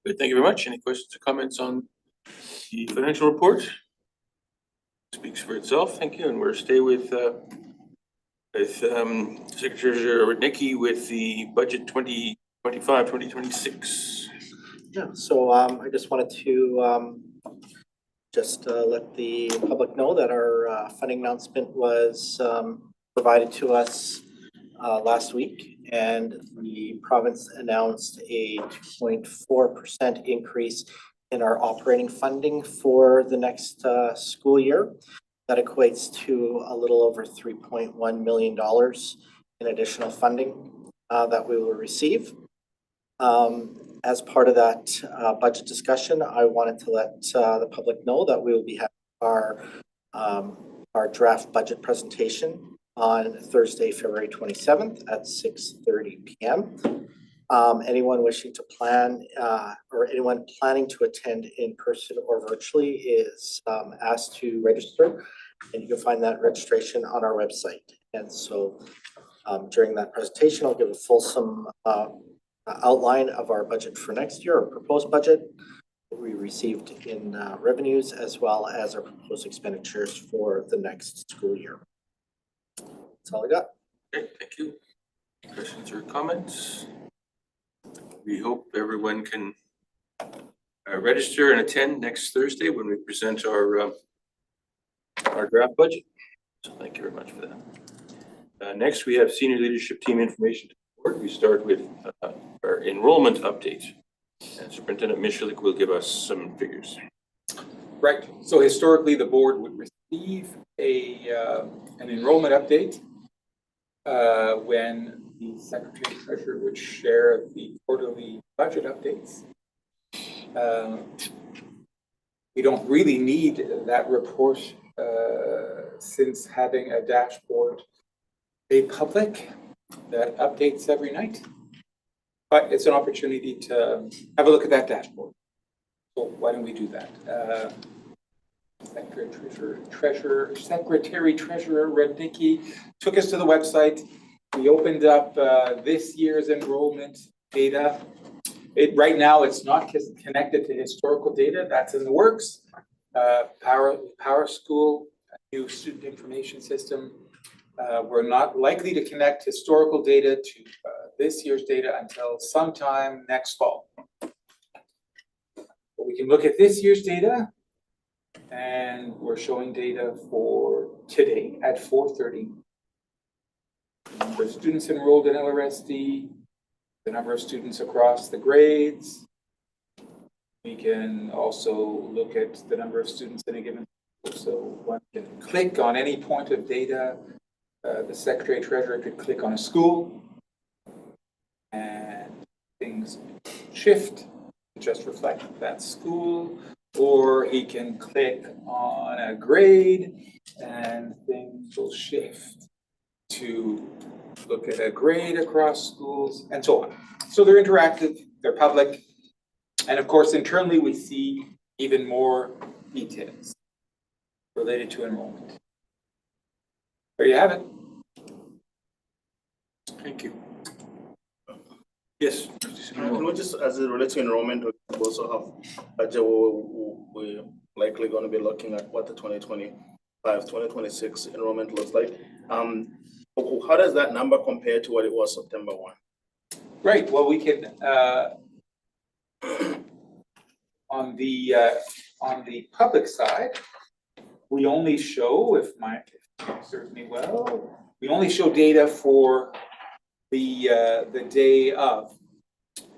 Good, thank you very much. Any questions or comments on the financial report? Speaks for itself, thank you, and we'll stay with Secretary Nikki with the budget 2025-2026. Yeah, so I just wanted to let the public know that our funding announcement was provided to us last week, and the province announced a 2.4% increase in our operating funding for the next school year. That equates to a little over $3.1 million in additional funding that we will receive. As part of that budget discussion, I wanted to let the public know that we will be having our draft budget presentation on Thursday, February 27th at 6:30 p.m. Anyone wishing to plan or anyone planning to attend in person or virtually is asked to register, and you can find that registration on our website. And so during that presentation, I'll give a fulsome outline of our budget for next year, our proposed budget we received in revenues, as well as our proposed expenditures for the next school year. That's all I got. Okay, thank you. Questions or comments? We hope everyone can register and attend next Thursday when we present our draft budget. So thank you very much for that. Next, we have senior leadership team information to report. We start with our enrollment update. And Superintendent Michalik will give us some figures. Right. So historically, the board would receive an enrollment update when the Secretary Treasurer would share the quarterly budget updates. We don't really need that report since having a dashboard made public that updates every night. But it's an opportunity to have a look at that dashboard. So why don't we do that? Secretary Treasurer Rudnicki took us to the website. We opened up this year's enrollment data. Right now, it's not connected to historical data. That's in the works. Power School, a new student information system. We're not likely to connect historical data to this year's data until sometime next fall. But we can look at this year's data, and we're showing data for today at 4:30. The number of students enrolled in LRSD, the number of students across the grades. We can also look at the number of students in a given school. So one can click on any point of data. The Secretary Treasurer could click on a school, and things shift to just reflect that school, or he can click on a grade and things will shift to look at a grade across schools, and so on. So they're interactive, they're public, and of course, internally, we see even more details related to enrollment. There you have it. Thank you. Yes. Can we just, as it relates to enrollment, we also have budget, we're likely gonna be looking at what the 2026 enrollment looks like. How does that number compare to what it was September 1? Right, well, we can, on the public side, we only show, if my, serves me well, we only show data for the day of.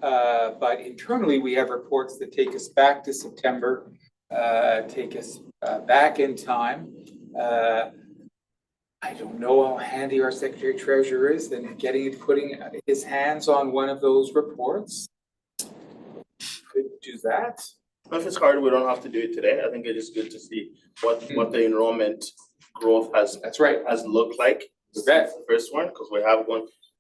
But internally, we have reports that take us back to September, take us back in time. I don't know how handy our Secretary Treasurer is in putting his hands on one of those reports. Could do that. If it's hard, we don't have to do it today. I think it is good to see what the enrollment growth has looked like. You bet. The first one, because we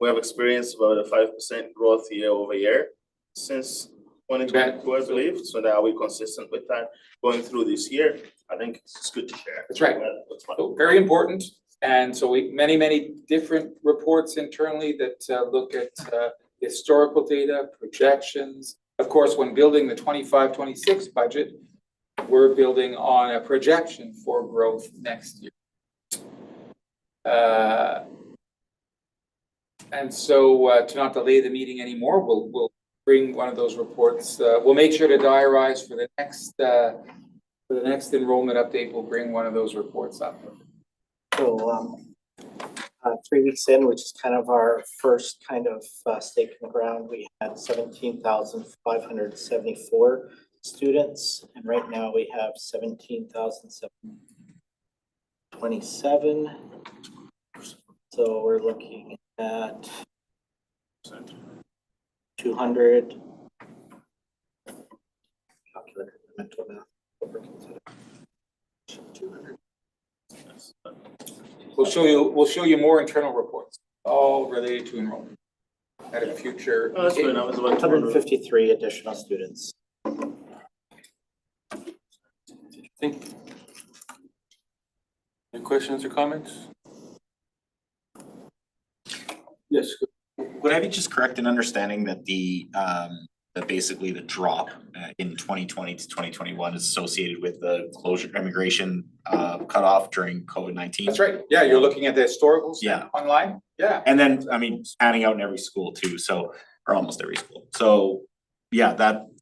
have experienced about a 5% growth year over year since 2022, I believe. So now we're consistent with that going through this year. I think it's good to share. That's right. So very important. And so many different reports internally that look at historical data, projections. Of course, when building the 25-26 budget, we're building on a projection for growth next year. And so to not delay the meeting anymore, we'll bring one of those reports. We'll make sure to diarize for the next enrollment update. We'll bring one of those reports up. So 3 weeks in, which is kind of our first kind of stake in the ground, we had 17,574 students, and right now we have 17,727. So we're looking at 200. Calculator, mental math. 200. We'll show you more internal reports, all related to enrollment at a future. That's good. That was about 153 additional students. Any questions or comments? Yes. Would I be just correct in understanding that basically the drop in 2020 to 2021 is associated with the closure immigration cutoff during COVID-19? That's right. Yeah, you're looking at the historicals online. Yeah. And then, I mean, panning out in every school too, so, or almost every school. So, yeah,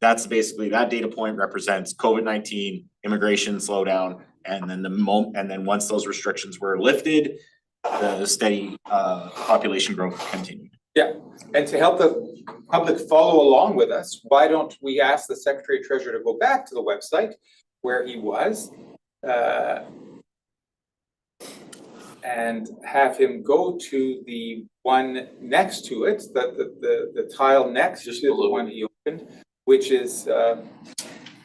that's basically, that data point represents COVID-19, immigration slowdown, and then once those restrictions were lifted, the steady population growth continued. Yeah, and to help the public follow along with us, why don't we ask the Secretary Treasurer to go back to the website where he was and have him go to the one next to it, the tile next to the one he opened, which is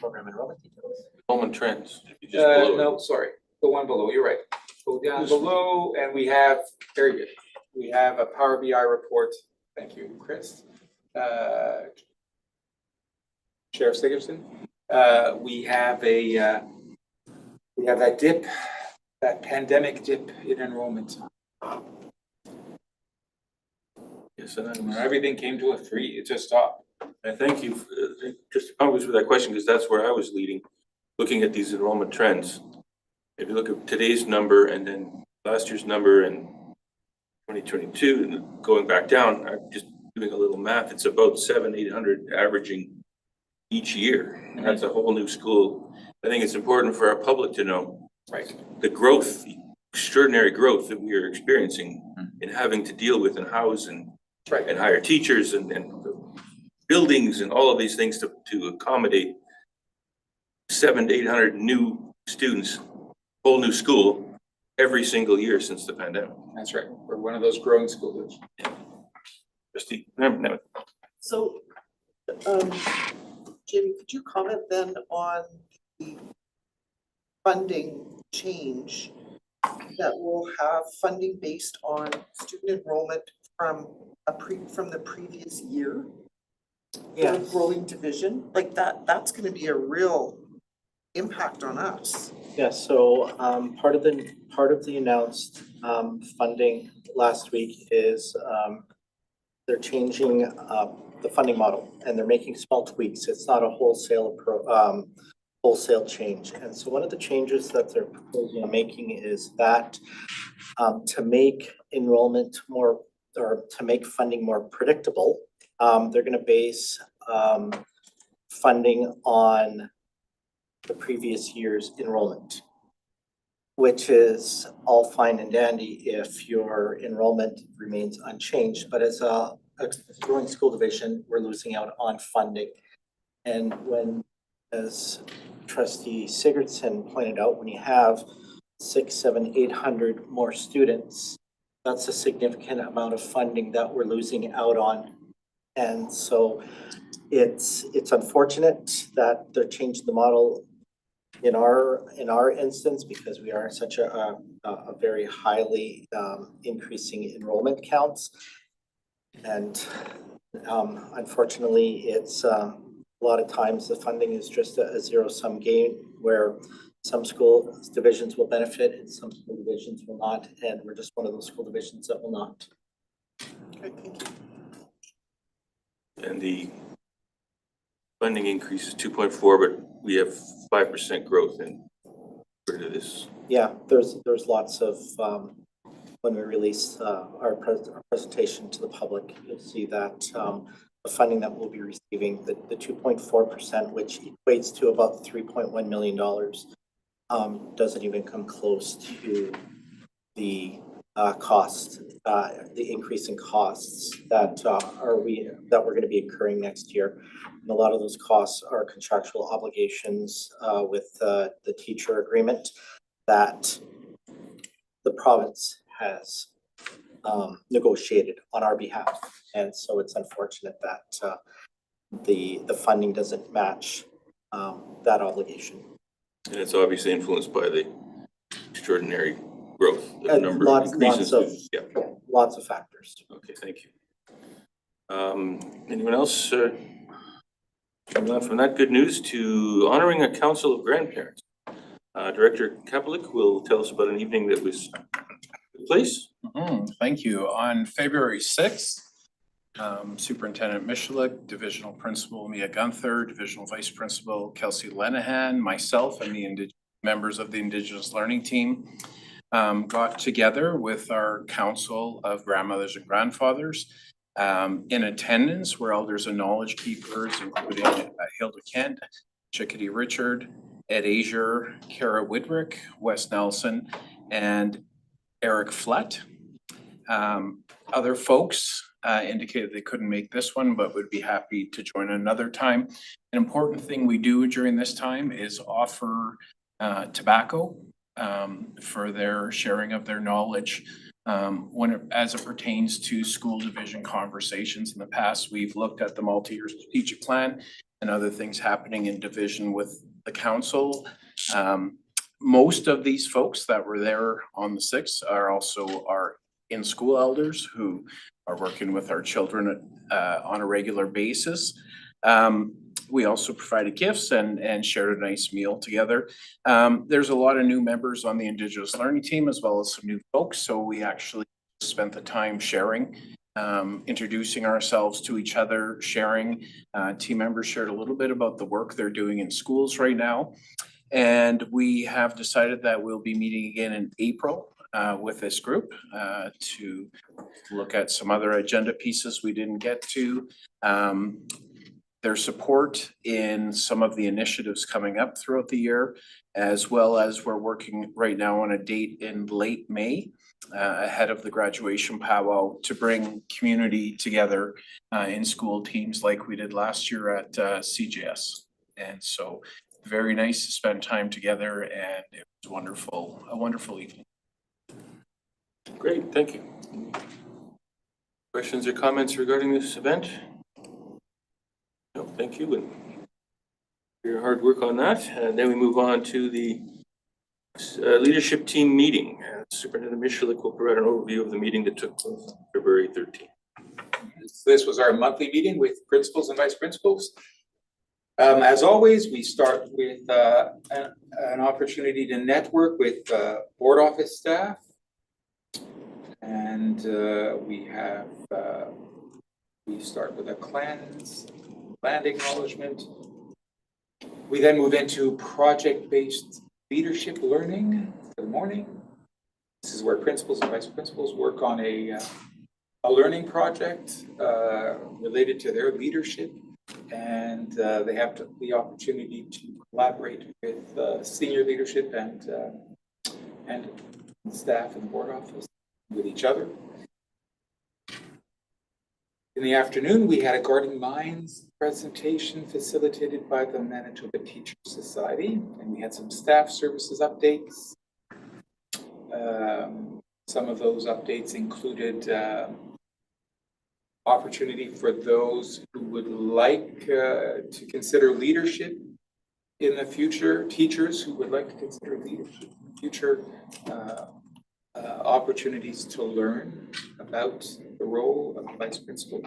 Program enrollment details. Enrollment trends. Just below it. no, sorry, the one below, you're right. Go down below and we have, very good. We have a Power BI report. Thank you, Chris. Sheriff Sigurdsson. We have that dip, that pandemic dip in enrollment. Yes, and When everything came to a 3, it just stopped. I thank you, just always with that question, because that's where I was leading, looking at these enrollment trends. If you look at today's number and then last year's number and 2022 and going back down, I'm just doing a little math, it's about 700-800 averaging each year. And that's a whole new school. I think it's important for our public to know, right, the growth, the extraordinary growth that we are experiencing in having to deal with and house and hire teachers and buildings and all of these things to accommodate 700 to 800 new students, whole new school every single year since the pandemic. That's right. We're one of those growing schools. No. So, Jamie, could you comment then on the funding change that will have funding based on student enrollment from from the previous year? For a growing division, like that's gonna be a real impact on us. Yeah, so part of the announced funding last week is they're changing the funding model and they're making small tweaks. It's not a wholesale change. And so one of the changes that they're proposing on making is that to make enrollment more, or to make funding more predictable, they're gonna base funding on the previous year's enrollment, which is all fine and dandy if your enrollment remains unchanged, but as a growing school division, we're losing out on funding. And when, as trustee Sigurdsson pointed out, when you have 600, 700, 800 more students, that's a significant amount of funding that we're losing out on. And so it's unfortunate that they're changing the model in our instance, because we are such a very highly increasing enrollment counts. And unfortunately, it's a lot of times the funding is just a zero-sum game where some school divisions will benefit and some school divisions will not, and we're just one of those school divisions that will not. Okay, thank you. And the funding increase is 2.4, but we have 5% growth in rid of this. Yeah, there's lots of, when we release our presentation to the public, you'll see that the funding that we'll be receiving, the 2.4%, which equates to about $3.1 million, doesn't even come close to the cost, the increase in costs that we're going to be incurring next year. And a lot of those costs are contractual obligations with the teacher agreement that the province has negotiated on our behalf. And so it's unfortunate that the funding doesn't match that obligation. And it's obviously influenced by the extraordinary growth, the And number of lots increases. of- Yeah, Lots of factors. okay, thank you. Anyone else? Moving on from that good news to honoring a council of grandparents. Director Kapelik will tell us about an evening that was took place. Thank you. On February 6th, Superintendent Michalik, Divisional Principal Mia Gunther, Divisional Vice Principal Kelsey Lenahan, myself, and the members of the Indigenous Learning Team got together with our Council of Grandmothers and Grandfathers. In attendance were elders and knowledge keepers, including Hilda Kent, Chickadee Richard, Ed Asier, Kara Widrick, Wes Nelson, and Eric Flett. Other folks indicated they couldn't make this one, but would be happy to join another time. An important thing we do during this time is offer tobacco for their sharing of their knowledge. As it pertains to school division conversations in the past, we've looked at the multi-year strategic plan and other things happening in division with the council. Most of these folks that were there on the 6th are also our in-school elders who are working with our children on a regular basis. We also provided gifts and shared a nice meal together. There's a lot of new members on the Indigenous Learning Team as well as some new folks. So we actually spent the time sharing, introducing ourselves to each other, sharing. Team members shared a little bit about the work they're doing in schools right now. And we have decided that we'll be meeting again in April with this group to look at some other agenda pieces we didn't get to. Their support in some of the initiatives coming up throughout the year, as well as we're working right now on a date in late May ahead of the graduation powwow to bring community together in school teams like we did last year at CJS. And so very nice to spend time together, and it was wonderful, a wonderful evening. Great, thank you. Questions or comments regarding this event? No, thank you, and for your hard work on that. And then we move on to the leadership team meeting. Superintendent Michalek will provide an overview of the meeting that took place on February 13th. This was our monthly meeting with principals and vice principals. As always, we start with an opportunity to network with board office staff. And we start with a land acknowledgement. We then move into project-based leadership learning for the morning. This is where principals and vice principals work on a learning project related to their leadership. And they have the opportunity to collaborate with senior leadership and staff in the board office with each other. In the afternoon, we had a Guarding Minds presentation facilitated by the Manitoba Teachers Society, and we had some staff services updates. Some of those updates included opportunity for those who would like to consider leadership in the future, teachers who would like to consider leadership in the future, opportunities to learn about the role of the vice principal.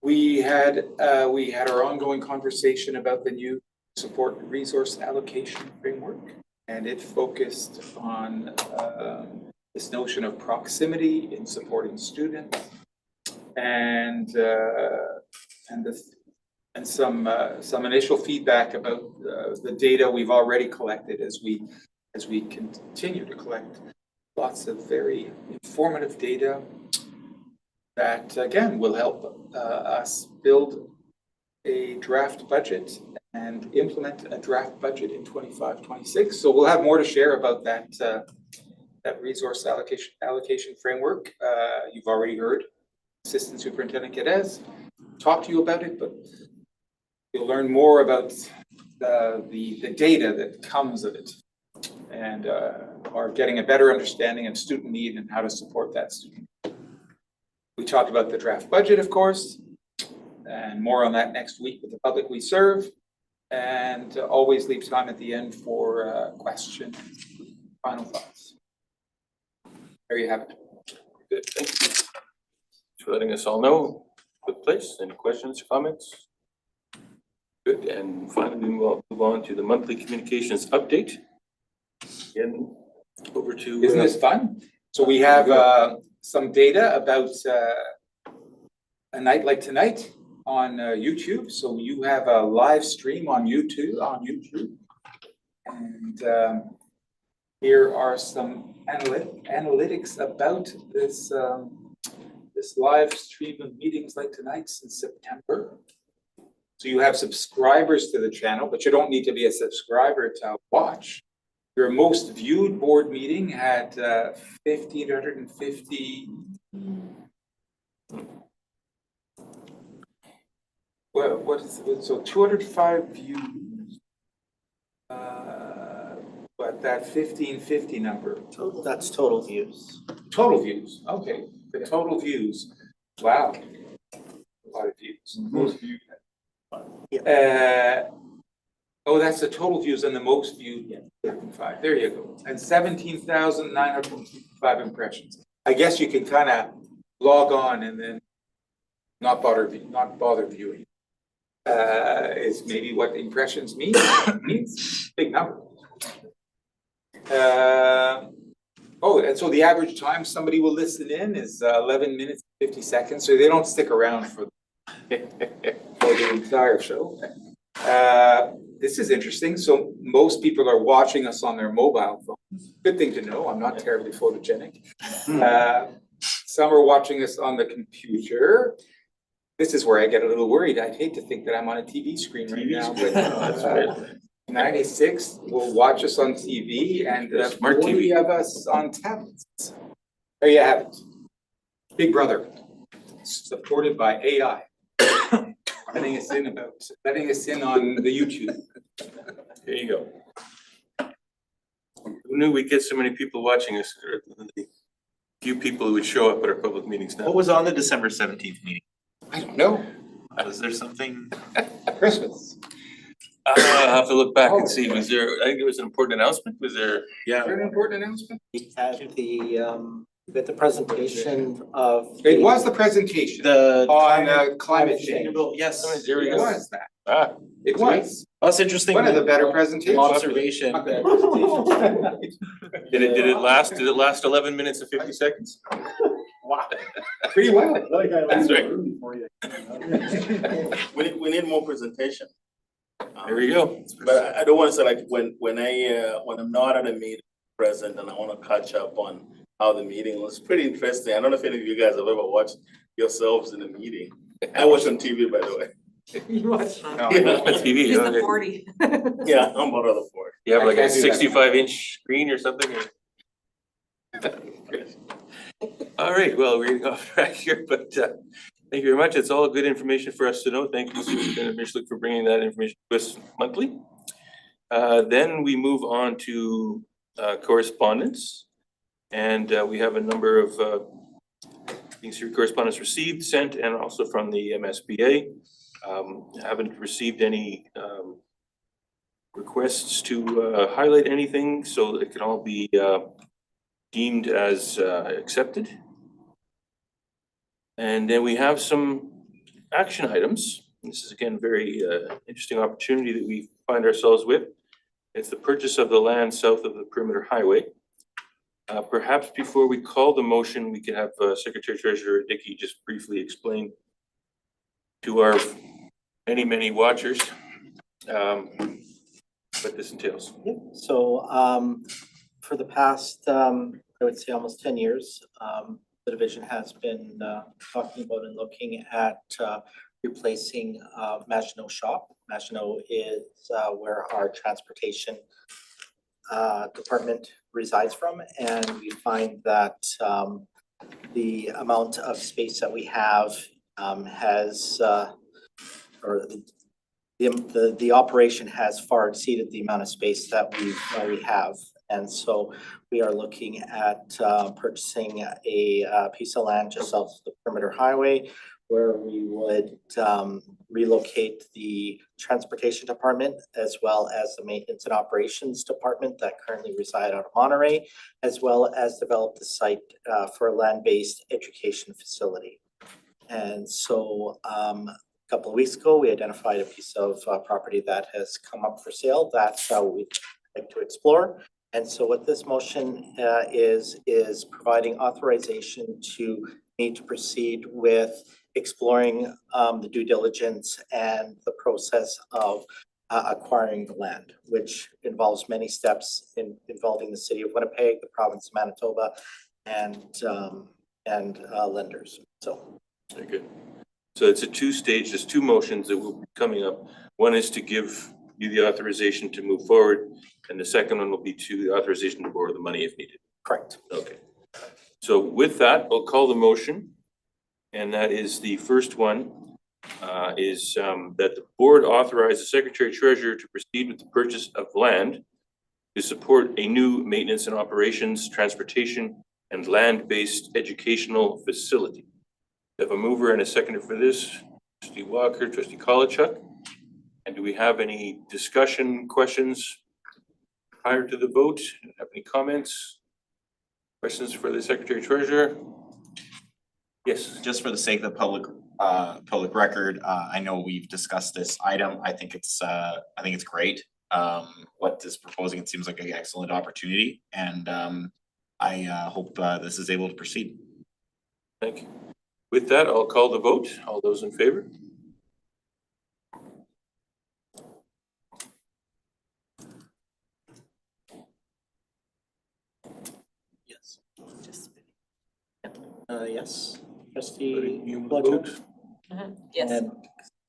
We had our ongoing conversation about the new support resource allocation framework, and it focused on this notion of proximity in supporting students, and some initial feedback about the data we've already collected as we continue to collect lots of very informative data that again will help us build a draft budget and implement a draft budget in 25-26. So we'll have more to share about that resource allocation framework. You've already heard Assistant Superintendent Geddes talk to you about it, but you'll learn more about the data that comes of it, and are getting a better understanding of student need and how to support that student. We talked about the draft budget, of course, and more on that next week with the public we serve, and always leave time at the end for questions, final thoughts. There you have it. Good, thank you. Thanks for letting us all know the place. Any questions, comments? Good, and finally we'll move on to the monthly communications update. Again, over to. Isn't this fun? So we have some data about a night like tonight on YouTube. So you have a live stream on YouTube. And here are some analytics about this this live stream of meetings like tonight since September. So you have subscribers to the channel, but you don't need to be a subscriber to watch. Your most viewed board meeting had 1,550. Well, what is it? So 205 views. But that 1,550 number. That's total views. Total views. Okay, the total views. Wow, a lot of views. Most viewed. Oh, that's the total views and the most viewed. Yeah, 5. There you go. And 17,955 impressions. I guess you can kind of log on and then not bother viewing. Is maybe what impressions mean. Means big number. Oh, and so the average time somebody will listen in is 11 minutes, 50 seconds. So they don't stick around for the entire show. This is interesting. So most people are watching us on their mobile phones. Good thing to know. I'm not terribly photogenic. Some are watching us on the computer. This is where I get a little worried. I'd hate to think that I'm on a TV screen right now. But 96 will watch us on TV, and Smart TV. 40 of us on tablets. There you have it. Big Brother, supported by AI. letting us in on the YouTube. There you go. Who knew we'd get so many people watching us? The few people who would show up at our public meetings now. What was on the December 17th meeting? I don't know. Was there something? Christmas. I'll have to look back and see, was there, I think it was an important announcement, was there? Yeah. Very important announcement. We had the presentation of. It was the presentation The. on climate change. Yes, There we It go. was that. Ah, It was. that's interesting. One of the better presentations. Observation. did it last 11 minutes and 50 seconds? Wow. Pretty well. That's right. We need more presentation. There we go. But I don't wanna say like when I'm not at a meeting present and I wanna catch up on how the meeting was pretty interesting. I don't know if any of you guys have ever watched yourselves in a meeting. I watch on TV, by the way. You watched on. TV, He's the okay. 40. Yeah, I'm one of the four. You have like I a can't do that. 65-inch screen or something? Great. All right, well, we're getting off track here, but thank you very much. It's all good information for us to know. Thank you, Superintendent Mishlik, for bringing that information to us monthly. Then we move on to correspondence. And we have a number of things here, correspondence received, sent, and also from the MSBA. Haven't received any requests to highlight anything, so it can all be deemed as accepted. And then we have some action items. This is again, very interesting opportunity that we find ourselves with. It's the purchase of the land south of the perimeter highway. Perhaps before we call the motion, we could have Secretary Treasurer Dickey just briefly explain to our many watchers what this entails. Yep. So for the past, I would say almost 10 years, the division has been talking about and looking at replacing Maginot Shop. Maginot is where our transportation department resides from, and we find that the amount of space that we have has or the operation has far exceeded the amount of space that we have. And so we are looking at purchasing a piece of land just south of the perimeter highway, where we would relocate the transportation department as well as the maintenance and operations department that currently reside out of Monterey, as well as develop the site for a land-based education facility. And so a couple of weeks ago, we identified a piece of property that has come up for sale that we'd like to explore. And so what this motion is providing authorization to me to proceed with exploring the due diligence and the process of acquiring the land, which involves many steps involving the city of Winnipeg, the province of Manitoba, and lenders. So. Very good. So it's a two-stage, there's two motions that will be coming up. One is to give you the authorization to move forward, and the second one will be to the authorization to borrow the money if needed. Correct. Okay. So with that, I'll call the motion. And that is the first one, is that the board authorize the Secretary Treasurer to proceed with the purchase of land to support a new maintenance and operations, transportation, and land-based educational facility. We have a mover and a seconder for this, Trustee Walker, Trustee Kolachuk. And do we have any discussion, questions prior to the vote? Have any comments? Questions for the Secretary Treasurer? Yes. Just for the sake of the public record, I know we've discussed this item. I think it's great. What is proposing, it seems like an excellent opportunity, and I hope this is able to proceed. Thank you. With that, I'll call the vote. All those in favor? Yes. Yes. Trustee You Kolachuk? vote. Yes. And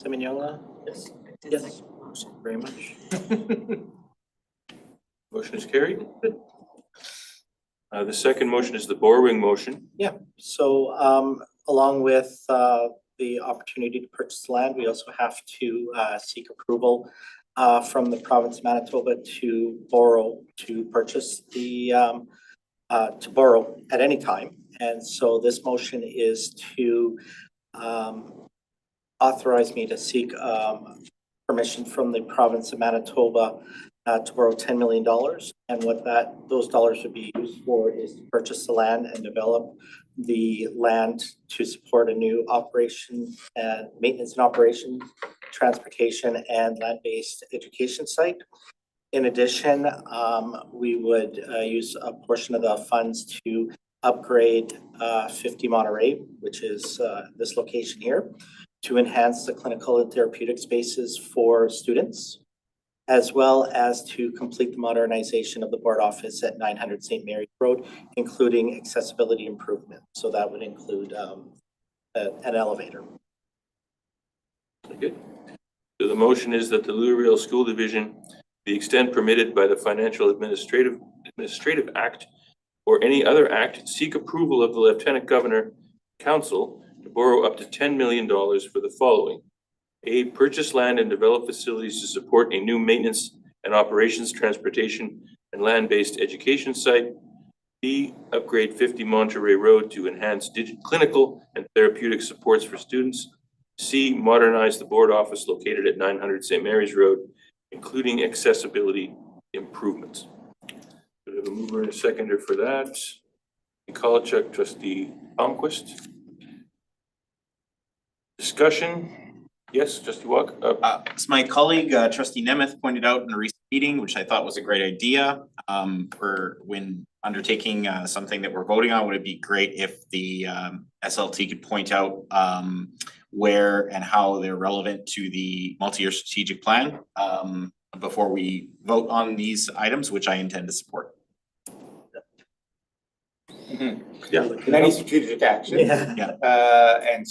Semenya? Yes. Yes, very much. Motion is carried. The second motion is the borrowing motion. Yeah, so along with the opportunity to purchase land, we also have to seek approval from the province of Manitoba to purchase the to borrow at any time. And so this motion is to authorize me to seek permission from the province of Manitoba to borrow $10 million. And what those dollars would be used for is to purchase the land and develop the land to support a new operation and maintenance and operations, transportation and land-based education site. In addition, we would use a portion of the funds to upgrade 50 Monterey, which is this location here, to enhance the clinical and therapeutic spaces for students, as well as to complete the modernization of the board office at 900 St. Mary's Road, including accessibility improvements. So that would include an elevator. Very good. So the motion is that the Louisville School Division, the extent permitted by the Financial Administrative Act or any other act, seek approval of the Lieutenant Governor Council to borrow up to $10 million for the following. A, purchase land and develop facilities to support a new maintenance and operations, transportation, and land-based education site. B, upgrade 50 Monterey Road to enhance clinical and therapeutic supports for students. C, modernize the board office located at 900 St. Mary's Road, including accessibility improvements. We have a mover and a seconder for that. Nikolachuk, trustee Palmquist. Discussion. Yes, trustee Walk. So my colleague, trustee Nemeth, pointed out in a recent meeting, which I thought was a great idea, for when undertaking something that we're voting on, would it be great if the SLT could point out where and how they're relevant to the multi-year strategic plan before we vote on these items, which I intend to support. Yeah. Any strategic action. And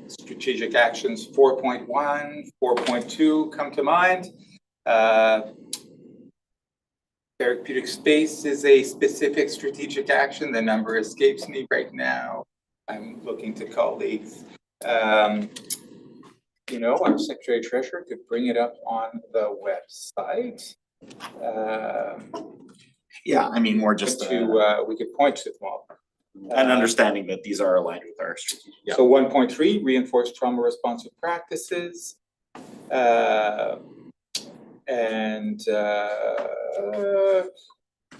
strategic actions 4.1, 4.2 come to mind. Therapeutic space is a specific strategic action. The number escapes me right now. I'm looking to colleagues. You know, our Secretary Treasurer could bring it up on the website. Yeah, I mean, more just we could point to them all. an understanding that these are aligned with our strategic. So 1.3, reinforce trauma responsive practices.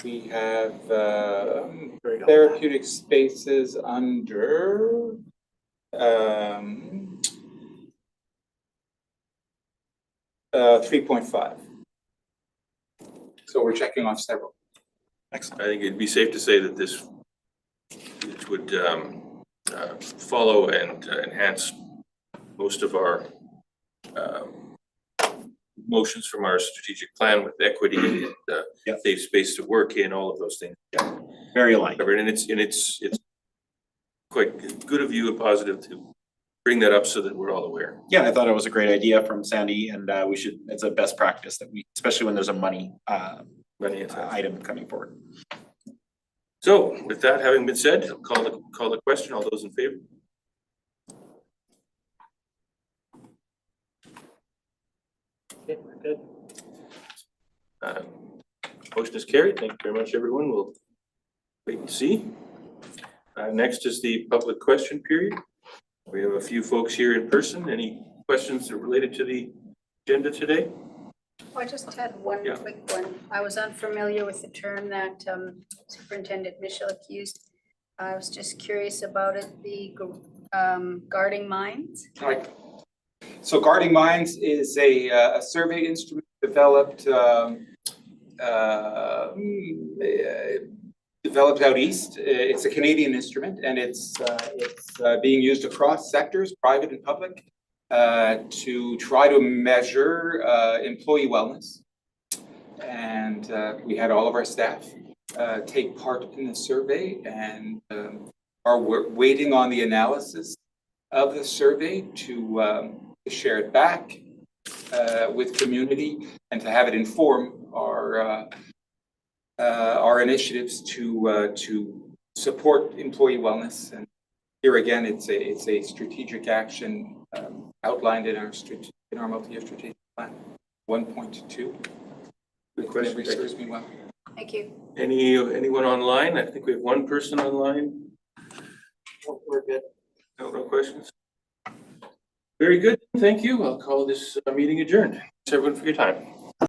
We have therapeutic spaces under 3.5. So we're checking off several. Excellent. I think it'd be safe to say that this would follow and enhance most of our motions from our strategic plan with equity and safe space to work in, all of those things. Yeah, very aligned. And it's quite good of you and positive to bring that up so that we're all aware. Yeah, I thought it was a great idea from Sandy, and we should, it's a best practice that we, especially when there's a money item coming forward. So with that having been said, I'll call the question. All those in favor? Okay, we're good. Motion is carried. Thank you very much, everyone. We'll wait and see. Next is the public question period. We have a few folks here in person. Any questions that are related to the agenda today? I just had one quick one. I was unfamiliar with the term that Superintendent Michalik used. I was just curious about it, the guarding minds. Right. So Guarding Minds is a survey instrument developed out east. It's a Canadian instrument, and it's being used across sectors, private and public, to try to measure employee wellness. And we had all of our staff take part in the survey, and are waiting on the analysis of the survey to share it back with community and to have it inform our initiatives to support employee wellness. And here again, it's a strategic action outlined in our multi-year strategic plan 1.2. Good question. Memory serves me well. Thank you. Anyone online? I think we have one person online. We're good. No questions? Very good, thank you. I'll call this meeting adjourned. Thanks everyone for your time.